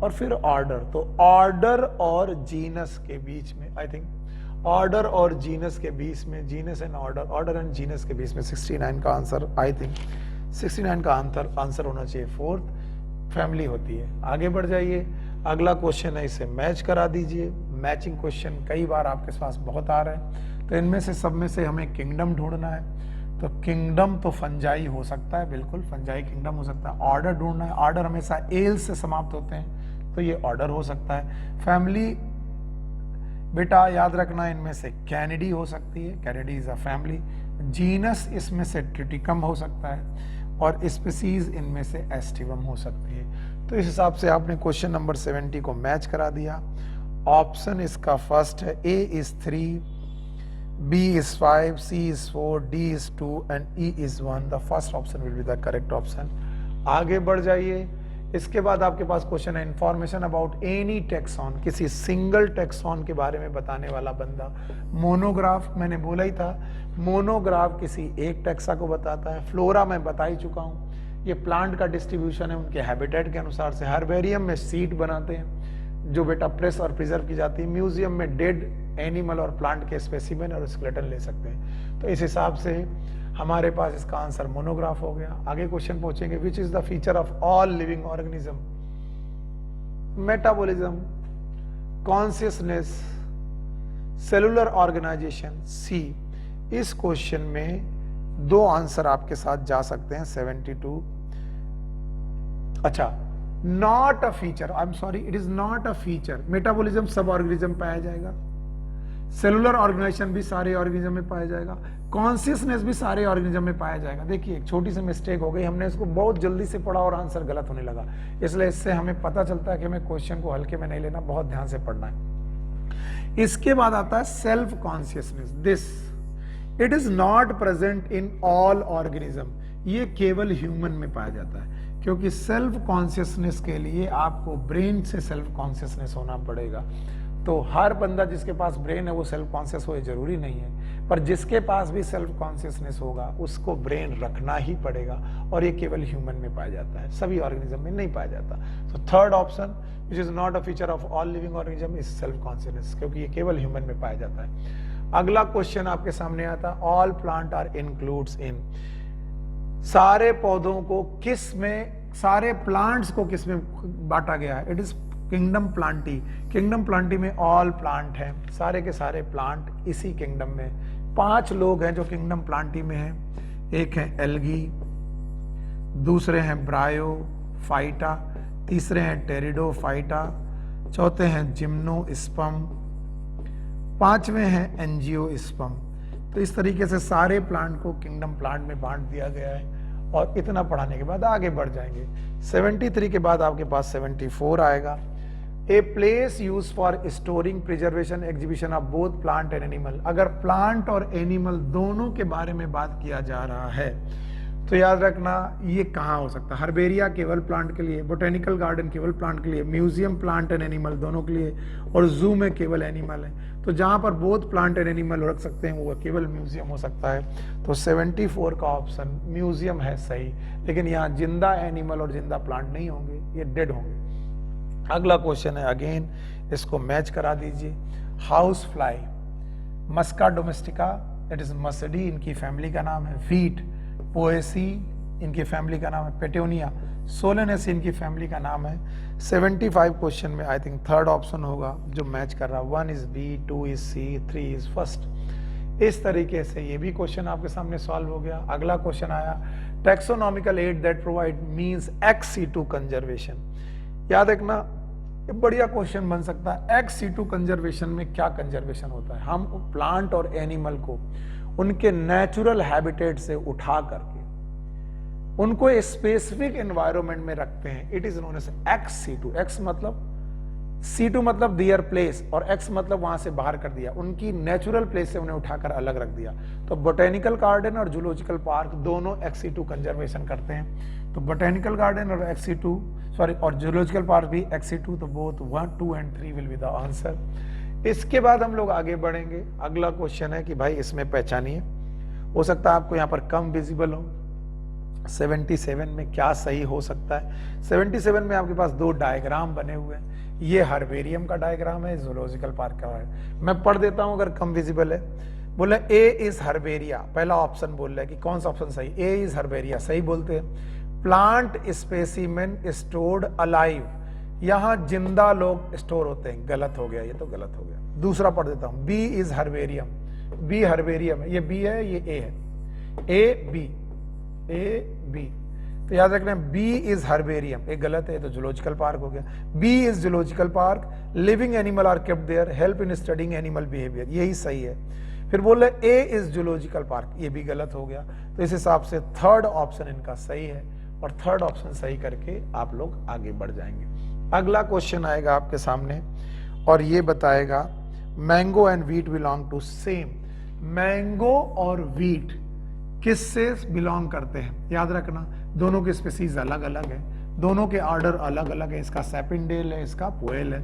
और फिर ऑर्डर। तो ऑर्डर और जीनस के बीच में, आई थिंक ऑर्डर और जीनस के बीच में, genus and order, order and genus के बीच में 69 का आंसर, आई थिंक 69 का आंसर होना चाहिए, फोर्थ फैमिली होती है। आगे बढ़ जाइए। अगला क्वेश्चन है, इसे मैच करा दीजिए। मैचिंग क्वेश्चन कई बार आपके पास बहुत आ रहे हैं, तो इनमें से सब में से हमें किंगडम ढूंढना है। तो किंगडम तो फंजाई हो सकता है, बिल्कुल फंजाई किंगडम हो सकता है। ऑर्डर ढूंढना है, ऑर्डर हमेशा एल से समाप्त होते हैं, तो ये ऑर्डर हो सकता है। फैमिली बेटा याद रखना, इनमें से कैनिडी हो सकती है, Canidae is a family. Genus इसमें से ट्रिटिकम हो सकता है, और स्पीसीज इनमें से एस्टिवम हो सकती है। तो इस हिसाब से आपने क्वेश्चन नंबर 70 को मैच करा दिया। ऑप्शन इसका फर्स्ट है, ए is 3, B is 5, C is 4, D is 2 and E is 1. The first option will be the correct option. आगे बढ़ जाइए। इसके बाद आपके पास क्वेश्चन है, इंफॉर्मेशन अबाउट एनी टेक्सॉन, किसी सिंगल टेक्सॉन के बारे में बताने वाला बंदा। मोनोग्राफ मैंने बोला ही था, मोनोग्राफ किसी एक टेक्सा को बताता है। फ्लोरा मैं बता ही चुका हूँ, ये प्लांट का डिस्ट्रीब्यूशन है उनके हैबिटेट के अनुसार से। हर्बेरियम में सीड बनाते हैं जो बेटा प्रेस और प्रिजर्व की जाती है। म्यूजियम में डेड एनिमल और प्लांट के स्पेसिमेन और स्केलेटन ले सकते हैं। तो इस हिसाब से हमारे पास इसका आंसर मोनोग्राफ हो गया। आगे क्वेश्चन पहुंचेंगे, which is the feature of all living organism? Metabolism, consciousness, cellular organisation, C. इस क्वेश्चन में दो आंसर आपके साथ जा सकते हैं। 72, अच्छा, not a feature, I am sorry, it is not a feature. Metabolism सब ऑर्गेनिज्म पाया जाएगा, सेलुलर ऑर्गेनाइजेशन भी सारे ऑर्गेनिज्म में पाया जाएगा, कॉन्शियसनेस भी सारे ऑर्गेनिज्म में पाया जाएगा। देखिए एक छोटी सी मिस्टेक हो गई, हमने इसको बहुत जल्दी से पढ़ा और आंसर गलत होने लगा, इसलिए इससे हमें पता चलता है कि हमें क्वेश्चन को हल्के में नहीं लेना, बहुत ध्यान से पढ़ना है। इसके बाद आता है self consciousness. This it is not present in all organism, ये केवल ह्यूमन में पाया जाता है, क्योंकि सेल्फ कॉन्शियसनेस के लिए आपको ब्रेन से सेल्फ कॉन्शियसनेस होना पड़ेगा। तो हर बंदा जिसके पास ब्रेन है वो सेल्फ कॉन्शियस हो, जरूरी नहीं है, पर जिसके पास भी सेल्फ कॉन्शियसनेस होगा उसको ब्रेन रखना ही पड़ेगा, और ये केवल ह्यूमन में पाया जाता है, सभी ऑर्गेनिज्म में नहीं पाया जाता। तो third option, which is not a feature of all living organism, is self consciousness, क्योंकि ये केवल ह्यूमन में पाया जाता है। अगला क्वेश्चन आपके सामने आता है, ऑल प्लांट आर इंक्लूड्स इन, सारे पौधों को किस में, सारे प्लांट्स को किस में बांटा गया है? It is kingdom Plantae. Kingdom Plantae में ऑल प्लांट हैं, सारे के सारे प्लांट इसी किंगडम में। 5 लोग हैं जो किंगडम प्लांटी में हैं। एक है एल्गी, दूसरे हैं ब्रायोफाइटा, तीसरे हैं टेरिडोफाइटा, चौथे हैं जिम्नोस्पर्म, 5वें हैं एंजियोस्पर्म। तो इस तरीके से सारे प्लांट को किंगडम प्लांट में बांट दिया गया है। और इतना पढ़ाने के बाद आगे बढ़ जाएंगे। 73 के बाद आपके पास 74 आएगा। A place use for storing, preservation, exhibition of both plant and animal. अगर प्लांट और एनिमल दोनों के बारे में बात किया जा रहा है तो याद रखना ये कहाँ हो सकता है? हर्बेरिया केवल प्लांट के लिए, बोटेनिकल गार्डन केवल प्लांट के लिए, म्यूजियम प्लांट एंड एनिमल दोनों के लिए, और जू में केवल एनिमल है। तो जहां पर बोथ प्लांट एंड एनिमल रख सकते हैं वो केवल म्यूजियम हो सकता है। तो 74 का ऑप्शन म्यूजियम है सही, लेकिन यहाँ जिंदा एनिमल और जिंदा प्लांट नहीं होंगे, ये डेड होंगे। अगला क्वेश्चन है, अगेन इसको मैच करा दीजिए। House fly, Musca domestica, that is Muscidae, इनकी फैमिली का नाम है। वीट, पोएसी, इनकी फैमिली का नाम है। पेटोनिया, सोलेनेसी, इनकी फैमिली का नाम है। 75 क्वेश्चन में आई थिंक थर्ड ऑप्शन होगा जो मैच कर रहा है। 1 is B, 2 is C, 3 is first. इस तरीके से ये भी क्वेश्चन आपके सामने सॉल्व हो गया। अगला क्वेश्चन आया, taxonomical add that provide means ex-situ conservation. याद रखना ये बढ़िया क्वेश्चन बन सकता है। ex-situ कंजर्वेशन में क्या कंजर्वेशन होता है? हम प्लांट और एनिमल को उनके नेचुरल हैबिटेट से उठा करके उनको स्पेसिफिक एनवायरनमेंट में रखते हैं। It is known as ex-situ। Ex मतलब, C2 मतलब दियर प्लेस, और X मतलब वहां से बाहर कर दिया, उनकी नेचुरल प्लेस से उन्हें उठाकर अलग रख दिया। तो बोटेनिकल गार्डन और जूलॉजिकल पार्क दोनों ex-situ कंजर्वेशन करते हैं। तो बोटेनिकल गार्डन और ex-situ, सॉरी, और जूलॉजिकल पार्क भी ex-situ, तो both 1, 2 and 3 will be the answer. इसके बाद हम लोग आगे बढ़ेंगे। अगला क्वेश्चन है कि भाई इसमें पहचानिए, हो सकता है आपको यहाँ पर कम विजिबल हो। 77 में क्या सही हो सकता है? 77 में आपके पास 2 डायग्राम बने हुए हैं। ये हर्बेरियम का डायग्राम है, जूलॉजिकल पार्क का है। मैं पढ़ देता हूं अगर कम विजिबल है। बोले ए इज हर्बेरिया, पहला ऑप्शन बोल रहा है कि कौन सा ऑप्शन सही? ए इज हर्बेरिया, सही बोलते हैं। प्लांट स्पेसिमेन स्टोर्ड अलाइव, यहां जिंदा लोग स्टोर होते हैं, गलत हो गया, ये तो गलत हो गया। दूसरा पढ़ देता हूं, B is herbarium, B herbarium है, ये बी है, ये ए है। ए बी तो याद रखना बी इज हर्बेरियम, एक गलत है तो जूलॉजिकल पार्क हो गया। B is zoological park, living animal are kept there, help in studying animal behaviour, यही सही है। फिर बोल रहे ए इज जूलॉजिकल पार्क, ये भी गलत हो गया। तो इस हिसाब से थर्ड ऑप्शन इनका सही है और थर्ड ऑप्शन सही करके आप लोग आगे बढ़ जाएंगे। अगला क्वेश्चन आएगा आपके सामने और ये बताएगा mango and wheat belong to same. Mango और व्हीट किससे बिलोंग करते हैं? याद रखना दोनों की स्पीसीज अलग अलग है, दोनों के ऑर्डर अलग अलग है, इसका सेपिंडेल है, इसका पोएल है,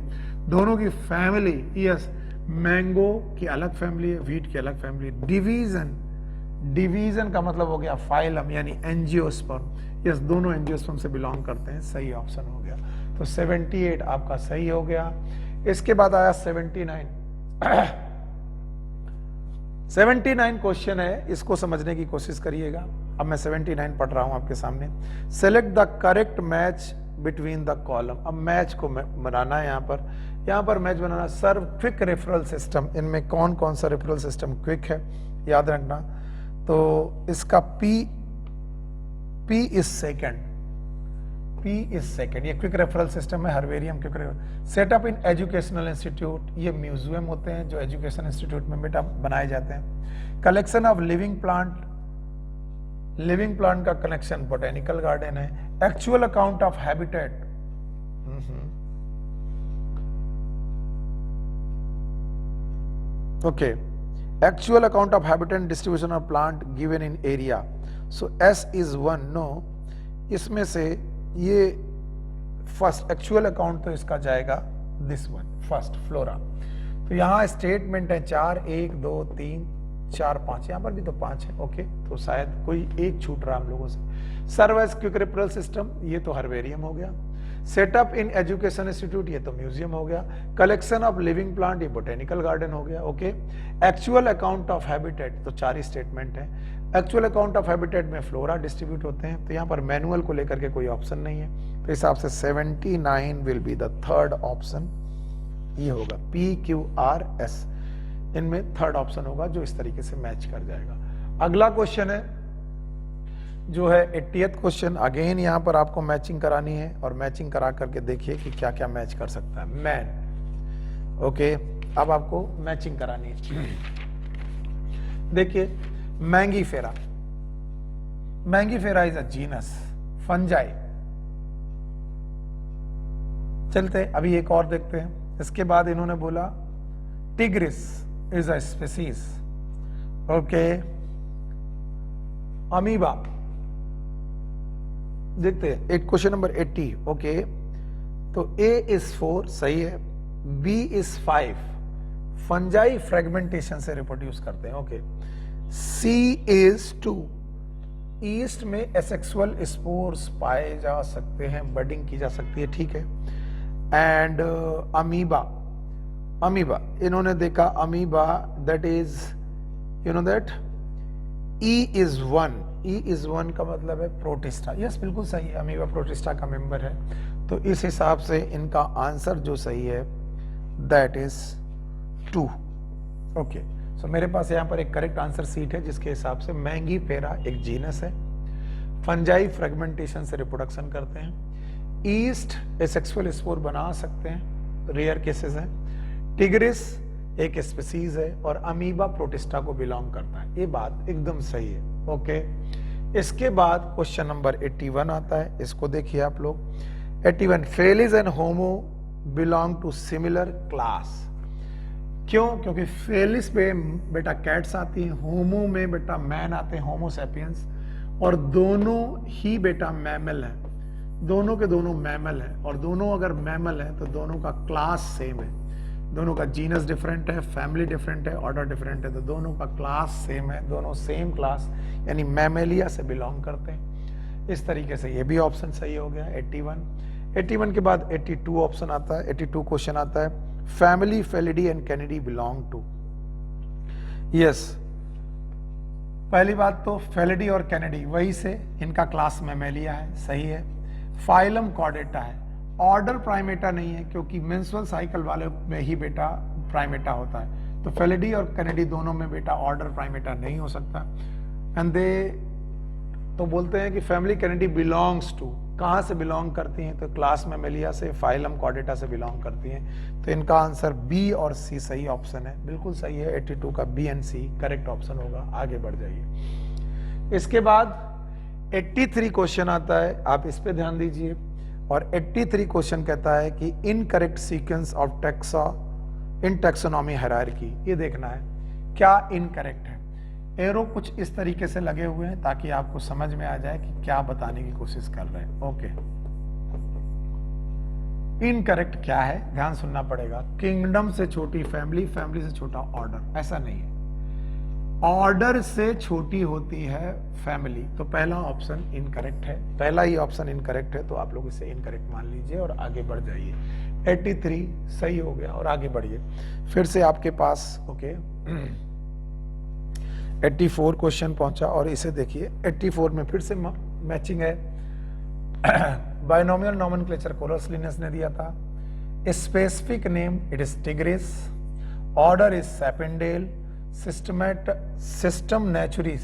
दोनों की फैमिली, यस मैंगो की अलग फैमिली है, व्हीट की अलग फैमिली। डिवीजन का मतलब हो गया फाइलम यानी एंजियोस्पर्म, यस दोनों एंजियोस्पर्म से बिलोंग करते हैं, सही ऑप्शन हो गया। तो 78 आपका सही हो गया। इसके बाद आया 79 क्वेश्चन है, इसको समझने की कोशिश करिएगा। अब मैं 79 पढ़ रहा हूं आपके सामने। Select the correct match between the column. अब मैच को बनाना है यहाँ पर मैच बनाना। सर्व क्विक रेफरल सिस्टम, इनमें कौन कौन सा रेफरल सिस्टम क्विक है याद रखना। तो इसका P इज सेकंड, ये क्विक रेफरल सिस्टम है, herbarium quick referral. Setup in educational institute, ये म्यूजियम होते हैं जो एजुकेशन इंस्टीट्यूट में बेटा बनाए जाते हैं। कलेक्शन ऑफ लिविंग प्लांट का कलेक्शन बोटेनिकल गार्डन है। Actual account of habitat, okay, actual account of habitat distribution of plant given in area. So S is 1, no, इसमें से ये फर्स्ट एक्चुअल अकाउंट तो इसका जाएगा दिस वन फर्स्ट फ्लोरा। तो यहाँ स्टेटमेंट है 4, 1, 2, 3, 4, 5, यहाँ पर भी तो 5 है, ओके, तो शायद कोई एक छूट रहा हम लोगों से। Serve as quick referral system, ये तो हर्बेरियम हो गया। सेटअप इन एजुकेशन इंस्टीट्यूट, ये तो म्यूजियम हो गया। कलेक्शन ऑफ लिविंग प्लांट, ये बोटेनिकल गार्डन हो गया, okay. Actual account of habitat, तो 4 ही स्टेटमेंट है। एक्चुअल अकाउंट ऑफ हैबिटेट में फ्लोरा डिस्ट्रीब्यूट होते हैं, तो यहाँ पर मैनुअल को लेकर के कोई ऑप्शन नहीं है, तो हिसाब से 79 will be the third option, ये होगा PQRS, इनमें थर्ड ऑप्शन होगा जो इस तरीके से मैच कर जाएगा। अगला क्वेश्चन है जो है 80th क्वेश्चन। अगेन यहाँ पर आपको मैचिंग करानी है और मैचिंग करा करके देखिए कि क्या क्या मैच कर सकता है। मैन, ओके, अब आपको मैचिंग करानी है। देखिए Mangifera is a genus fungi. चलते अभी एक और देखते हैं। इसके बाद इन्होंने बोला tigris is a species, okay. Amoeba देखते हैं, एक क्वेश्चन नंबर 80, ओके। तो A इज 4 सही है, B इज 5 फंजाई फ्रेगमेंटेशन से रिप्रोड्यूस करते हैं, ओके। C इज 2 ईस्ट में एसेक्सुअल स्पोर्स पाए जा सकते हैं, बडिंग की जा सकती है, ठीक है। एंड अमीबा इन्होंने देखा amoeba that is you know that E is 1 का मतलब है प्रोटिस्टा, यस बिल्कुल सही है, अमीबा प्रोटिस्टा का मेंबर है। तो इस हिसाब से इनका आंसर जो सही है दैट इज 2, ओके। सो मेरे पास यहाँ पर एक करेक्ट आंसर सीट है जिसके हिसाब से मैंगीफेरा एक जीनस है, फंजाई फ्रेगमेंटेशन से रिप्रोडक्शन करते हैं, ईस्ट एसेक्सुअल स्पोर बना सकते हैं, रेयर केसेस हैं, टिग्रिस एक स्पीसीज है और अमीबा प्रोटिस्टा को बिलोंग करता है, ये बात एकदम सही है, ओके। इसके बाद क्वेश्चन नंबर 81 आता है, इसको देखिए आप लोग। 81 Felis and Homo belong to similar class. क्यों? क्योंकि फेलिस पे बेटा कैट्स आती हैं, होमो में बेटा मैन आते हैं, होमो सैपियंस, और दोनों ही बेटा मैमल है, दोनों के दोनों मैमल है, और दोनों अगर मैमल है तो दोनों का क्लास सेम है, दोनों का जीनस डिफरेंट है, फैमिली डिफरेंट है, ऑर्डर डिफरेंट है, तो दोनों का क्लास सेम है, दोनों सेम क्लास यानी मैमेलिया से बिलोंग करते हैं। इस तरीके से ये भी ऑप्शन सही हो गया 81 के बाद 82 ऑप्शन आता है, 82 क्वेश्चन आता है। Family Felidae and Canidae belong to, yes पहली बात तो फेलिडी और कैनिडी वही से इनका क्लास मैमेलिया है, सही है। फाइलम कॉर्डेटा है, ऑर्डर प्राइमेटा नहीं है क्योंकि मेंस्ट्रुअल साइकिल वाले में ही बेटा प्राइमेटा होता है, तो फेलिडी और कैनिडी दोनों में बेटा ऑर्डर प्राइमेटा नहीं हो सकता। एंड दे, तो बोलते हैं कि फैमिली कैनिडी बिलोंग्स टू, कहाँ से बिलोंग करती हैं, तो क्लास मैमेलिया से, फाइलम कॉर्डेटा से बिलोंग करती हैं। तो इनका आंसर बी और सी सही ऑप्शन है, बिल्कुल सही है। 82 का B and C correct option होगा। आगे बढ़ जाइए। इसके बाद 83 क्वेश्चन आता है, आप इस पे ध्यान दीजिए। और 83 क्वेश्चन कहता है कि incorrect sequence of taxa in taxonomy hierarchy, ये देखना है क्या इनकरेक्ट है। एरो कुछ इस तरीके से लगे हुए हैं ताकि आपको समझ में आ जाए कि क्या बताने की कोशिश कर रहे हैं। ओके, इनकरेक्ट क्या है, ध्यान सुनना पड़ेगा। किंगडम से छोटी फैमिली, फैमिली से छोटा ऑर्डर, ऐसा नहीं है। ऑर्डर से छोटी होती है फैमिली, तो पहला ऑप्शन इनकरेक्ट है, पहला ही ऑप्शन इनकरेक्ट है, तो आप लोग इसे इनकरेक्ट मान लीजिए और आगे बढ़ जाइए। 83 सही हो गया और आगे बढ़िए। फिर से आपके पास ओके 84 क्वेश्चन पहुंचा और इसे देखिए 84 में फिर से मैचिंग है। बाइनोमियल नॉमेनक्लेचर कोरस लिनियस ने दिया था। Specific name it is tigris, order is Sapindales, system naturae,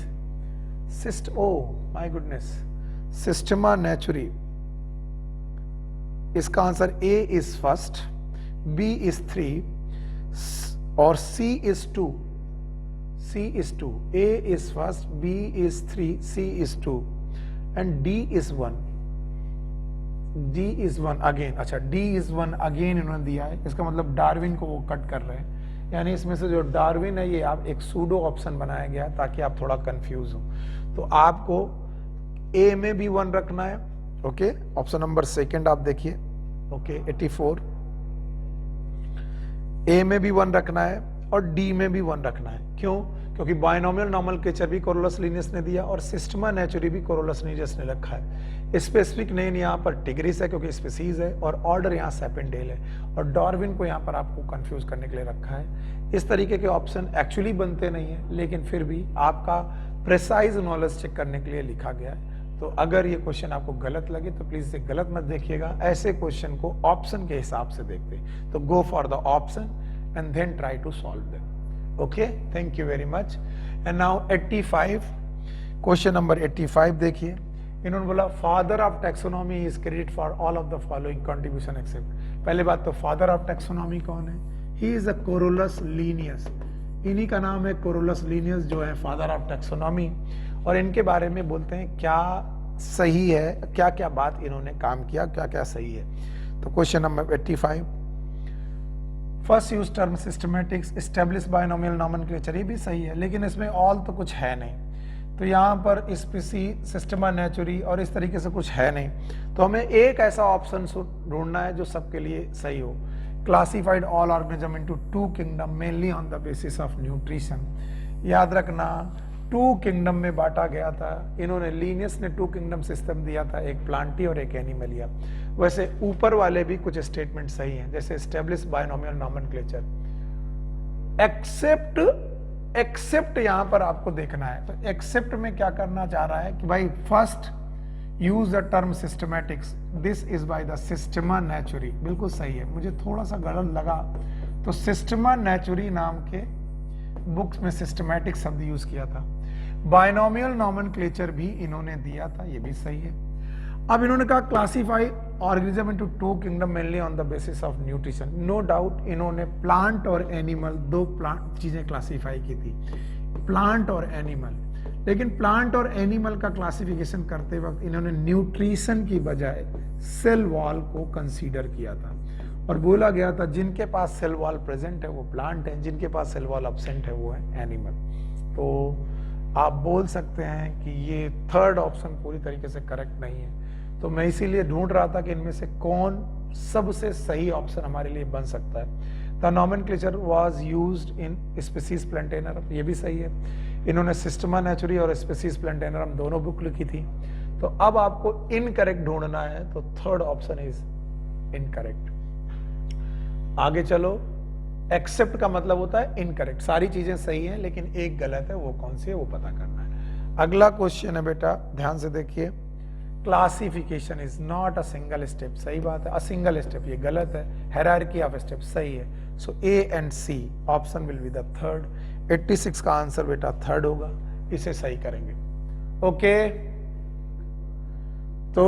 my goodness, Systema Naturae, इसका answer A is first, B is 3 और C is 2। C is 2, A is first, B is 3, C is 2 and D is 1. D is 1 again, अच्छा D is 1 again इन्होंने दिया है, इसका मतलब Darwin को वो कट कर रहे हैं, यानी इसमें से जो डार्विन है ये आप एक सूडो ऑप्शन बनाया गया ताकि आप थोड़ा कंफ्यूज हो। तो आपको A में भी 1 रखना है। ओके, ऑप्शन नंबर सेकंड आप देखिए। ओके 84, A में भी 1 रखना है और डी में भी 1 रखना है। क्यों? क्योंकि बाइनोमियल नॉमेनक्लेचर भी कोरोलस लिनियस ने दिया और सिस्टमा नेचुरी भी कोरोलस लिनियस ने रखा है। स्पेसिफिक नेम यहाँ पर टिग्रिस है क्योंकि स्पीसीज है और ऑर्डर यहाँ सैपेंडेल है और डार्विन को यहाँ पर आपको कंफ्यूज करने के लिए रखा है। इस तरीके के ऑप्शन एक्चुअली बनते नहीं है, लेकिन फिर भी आपका प्रिसाइज नॉलेज चेक करने के लिए लिखा गया है। तो अगर ये क्वेश्चन आपको गलत लगे तो प्लीज इसे गलत मत देखिएगा, ऐसे क्वेश्चन को ऑप्शन के हिसाब से देखते। तो go for the option and then try to solve them. Okay, thank you very much. And now 85, question number 85 देखिए। इन्होंने बोला father of taxonomy is credit for all of the following contribution except. पहले बात तो father of taxonomy कौन है? He is a कोरोलस Linnaeus, इन्हीं का नाम है कोरोलस लीनियस जो है फादर ऑफ टैक्सोनॉमी। और इनके बारे में बोलते हैं क्या सही है, क्या क्या बात इन्होंने काम किया, क्या क्या सही है। तो question number 85, first use term systematics establish binomial nomenclature, ये भी सही है लेकिन इसमें ऑल तो कुछ है नहीं। तो यहाँ पर स्पीसी, सिस्टमा नेचुरी और इस तरीके से कुछ है नहीं। तो हमें एक ऐसा ऑप्शन ढूंढना है जो सबके लिए सही हो। Classified all organism into 2 kingdom mainly on the basis of nutrition. याद रखना 2 किंगडम में बांटा गया था। इन्होंने लीनियस ने 2 किंगडम सिस्टम दिया था, एक प्लांटी और एक एनिमलिया। वैसे ऊपर वाले भी कुछ स्टेटमेंट सही हैं, जैसे एस्टेब्लिश बाइनोमियल नॉमेनक्लेचर। एक्सेप्ट यहां पर आपको देखना है। तो एक्सेप्ट में क्या करना चाह रहा है कि भाई first use the term systematics, this is by the Systema Naturae, बिल्कुल सही है। मुझे थोड़ा सा गलत लगा, तो सिस्टमा नेचुरी नाम के बुक्स में सिस्टमैटिक शब्द यूज किया था। बाइनोमियल नॉमेनक्लेचर भी इन्होंने दिया था, ये भी सही है। अब इन्होंने कहा classify organism into 2 kingdom mainly on the basis of nutrition. No doubt इन्होंने प्लांट और एनिमल, 2 प्लांट चीजें क्लासिफाई की थी, प्लांट और एनिमल। लेकिन प्लांट और एनिमल का क्लासिफिकेशन करते वक्त इन्होंने न्यूट्रिशन की बजाय सेल वॉल को कंसीडर किया था और बोला गया था जिनके पास सेल वॉल प्रेजेंट है वो प्लांट है, जिनके पास सेल वॉल एब्सेंट है वो है एनिमल। तो आप बोल सकते हैं कि ये थर्ड ऑप्शन पूरी तरीके से करेक्ट नहीं है। तो मैं इसीलिए ढूंढ रहा था कि इनमें से कौन सबसे सही ऑप्शन हमारे लिए बन सकता है। The nomenclature was used in Species Plantarum, ये भी सही है। इन्होंने सिस्टमा नेचुरी और स्पीसीज प्लैंटेनरम दोनों बुक लिखी थी। तो अब आपको इनकरेक्ट ढूंढना है, तो थर्ड ऑप्शन इज इनकरेक्ट। आगे चलो, एक्सेप्ट का मतलब होता है इनकरेक्ट, सारी चीजें सही हैं लेकिन एक गलत है, वो कौन सी है वो पता करना है। अगला क्वेश्चन है बेटा, ध्यान से देखिए। Classification is not a single step, सही बात है। अ सिंगल स्टेप ये गलत है, हायरार्की ऑफ स्टेप सही है। So A and C option will be the third. 86 का आंसर बेटा थर्ड होगा, इसे सही करेंगे। ओके तो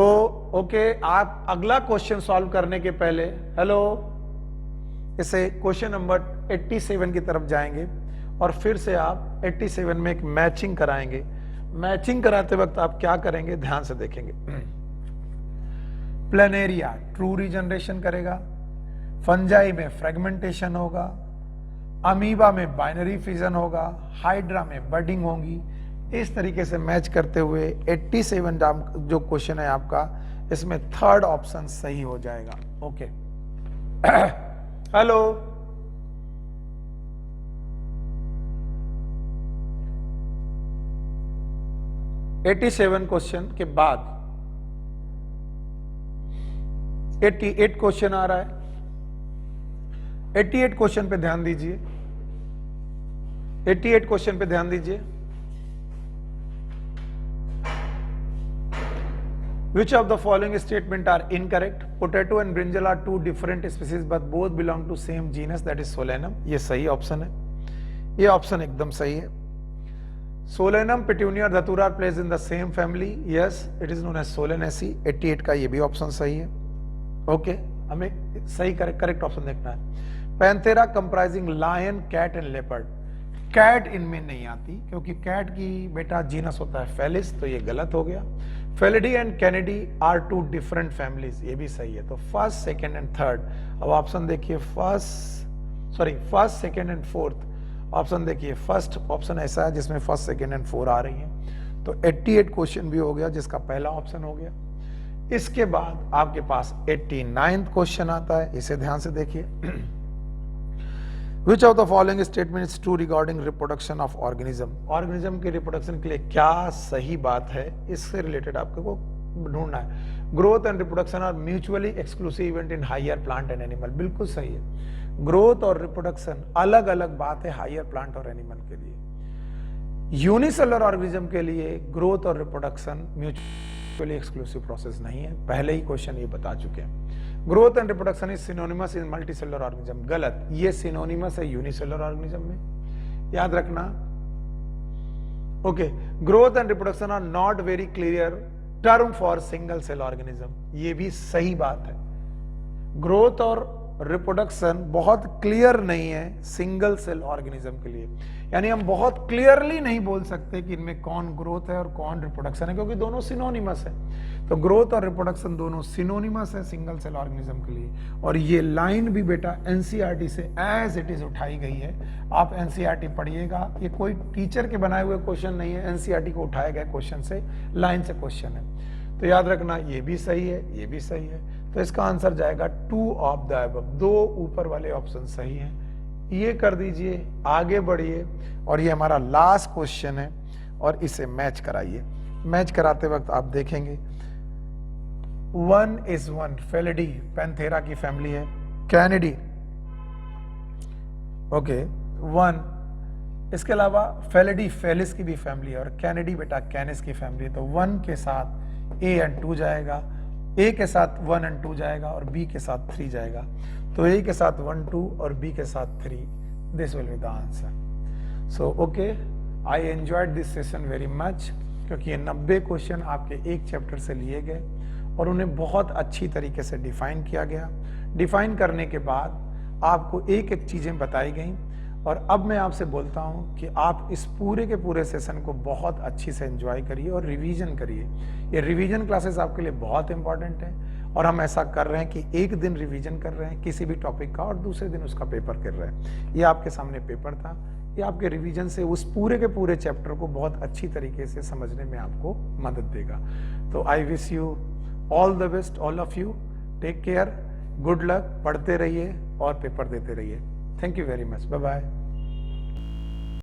ओके आप अगला क्वेश्चन सॉल्व करने के पहले हेलो इसे क्वेश्चन नंबर 87 की तरफ जाएंगे और फिर से आप 87 में एक मैचिंग कराएंगे। मैचिंग कराते वक्त आप क्या करेंगे ध्यान से देखेंगे। प्लेनेरिया ट्रू रीजनरेशन करेगा, फंजाई में फ्रेगमेंटेशन होगा, अमीबा में बाइनरी फिजन होगा, हाइड्रा में बडिंग होगी। इस तरीके से मैच करते हुए 87 जो क्वेश्चन है आपका इसमें थर्ड ऑप्शन सही हो जाएगा। ओके हेलो क्वेश्चन के बाद 88 क्वेश्चन आ रहा है। 88 क्वेश्चन पे ध्यान दीजिए। 88 क्वेश्चन पे ध्यान दीजिए। Which of the following statement are incorrect? Potato and brinjal are two different species but both belong to same genus that is Solanum. ये सही ऑप्शन है, ये ऑप्शन एकदम सही है। Solanum, Petunia, Datura plays in the same family. Yes, it is known as Solanaceae. 88 का ये भी ऑप्शन सही है। ओके हमें सही करेक्ट ऑप्शन देखना है। Panthera comprising lion, cat and leopard. Cat इनमें नहीं आती क्योंकि कैट की बेटा जीनस होता है फेलिस, तो ये गलत हो गया। Felidae and Canidae are two different families, ये भी सही है। तो फर्स्ट सेकेंड एंड थर्ड। अब ऑप्शन देखिए first second and fourth. Option देखिए फर्स्ट ऑप्शन ऐसा है जिसमें फर्स्ट सेकेंड एंड फोर आ रही है। तो 88 क्वेश्चन भी हो गया जिसका पहला ऑप्शन हो गया। इसके बाद आपके पास 89th क्वेश्चन आता है, इसे ध्यान से देखिए। Which of the following statement is true regarding reproduction of organism? Organism के रिप्रोडक्शन के लिए क्या सही बात है, इससे रिलेटेड आपको ढूंढना है। Growth and reproduction are mutually exclusive event in higher plant and animal. बिल्कुल सही है। ग्रोथ और रिप्रोडक्शन अलग अलग बात है हायर प्लांट और एनिमल के लिए। यूनिसेलुलर ऑर्गेनिज्म के लिए ग्रोथ और रिप्रोडक्शन म्यूचुअली एक्सक्लूसिव प्रोसेस नहीं है, पहले ही क्वेश्चन ये बता चुके हैं। Growth and reproduction is synonymous in multicellular organism. गलत, ये सिनोनिमस है यूनिसेलुलर ऑर्गेनिज्म में, याद रखना। Okay, growth and reproduction are not very clear term for single cell organism, ये भी सही बात है। ग्रोथ और रिप्रोडक्शन बहुत क्लियर नहीं है सिंगल सेल ऑर्गेनिज्म के लिए, यानी हम बहुत क्लियरली नहीं बोल सकते कि इनमें कौन ग्रोथ है और कौन रिप्रोडक्शन है, क्योंकि दोनों सिनोनिमस है। तो ग्रोथ और रिप्रोडक्शन दोनों सिनोनिमस है सिंगल सेल ऑर्गेनिज्म के लिए। और ये लाइन भी बेटा एनसीईआरटी से एज इट इज उठाई गई है। आप एनसीईआरटी पढ़िएगा, ये कोई टीचर के बनाए हुए क्वेश्चन नहीं है, एनसीईआरटी को उठाए गए क्वेश्चन से, लाइन से क्वेश्चन है। तो याद रखना ये भी सही है, ये भी सही है। तो इसका आंसर जाएगा 2 ऑफ द अबव। 2 ऊपर वाले ऑप्शन सही हैं, ये कर दीजिए, आगे बढ़िए। और ये हमारा लास्ट क्वेश्चन है और इसे मैच कराइए। मैच कराते वक्त आप देखेंगे 1 is 1 फेलिडी पैंथेरा की फैमिली है, कैनिडी ओके 1। इसके अलावा फेलिडी फेलिस की भी फैमिली है और कैनिडी बेटा कैनिस की फैमिली है। तो 1 के साथ A एंड 2 जाएगा, A के साथ 1 एंड 2 जाएगा और B के साथ 3 जाएगा। तो A के साथ 1 2 और B के साथ 3, this will be the answer. So okay, I enjoyed this session very much, क्योंकि ये 90 क्वेश्चन आपके एक चैप्टर से लिए गए और उन्हें बहुत अच्छी तरीके से डिफाइन किया गया। डिफाइन करने के बाद आपको एक एक चीजें बताई गई। और अब मैं आपसे बोलता हूं कि आप इस पूरे के पूरे सेशन को बहुत अच्छी से एंजॉय करिए और रिवीजन करिए। ये रिवीजन क्लासेस आपके लिए बहुत इंपॉर्टेंट है और हम ऐसा कर रहे हैं कि एक दिन रिवीजन कर रहे हैं किसी भी टॉपिक का और दूसरे दिन उसका पेपर कर रहे हैं। ये आपके सामने पेपर था, ये आपके रिवीजन से उस पूरे के पूरे चैप्टर को बहुत अच्छी तरीके से समझने में आपको मदद देगा। तो I wish you all the best, all of you, take care, good luck, पढ़ते रहिए और पेपर देते रहिए। Thank you very much, bye bye.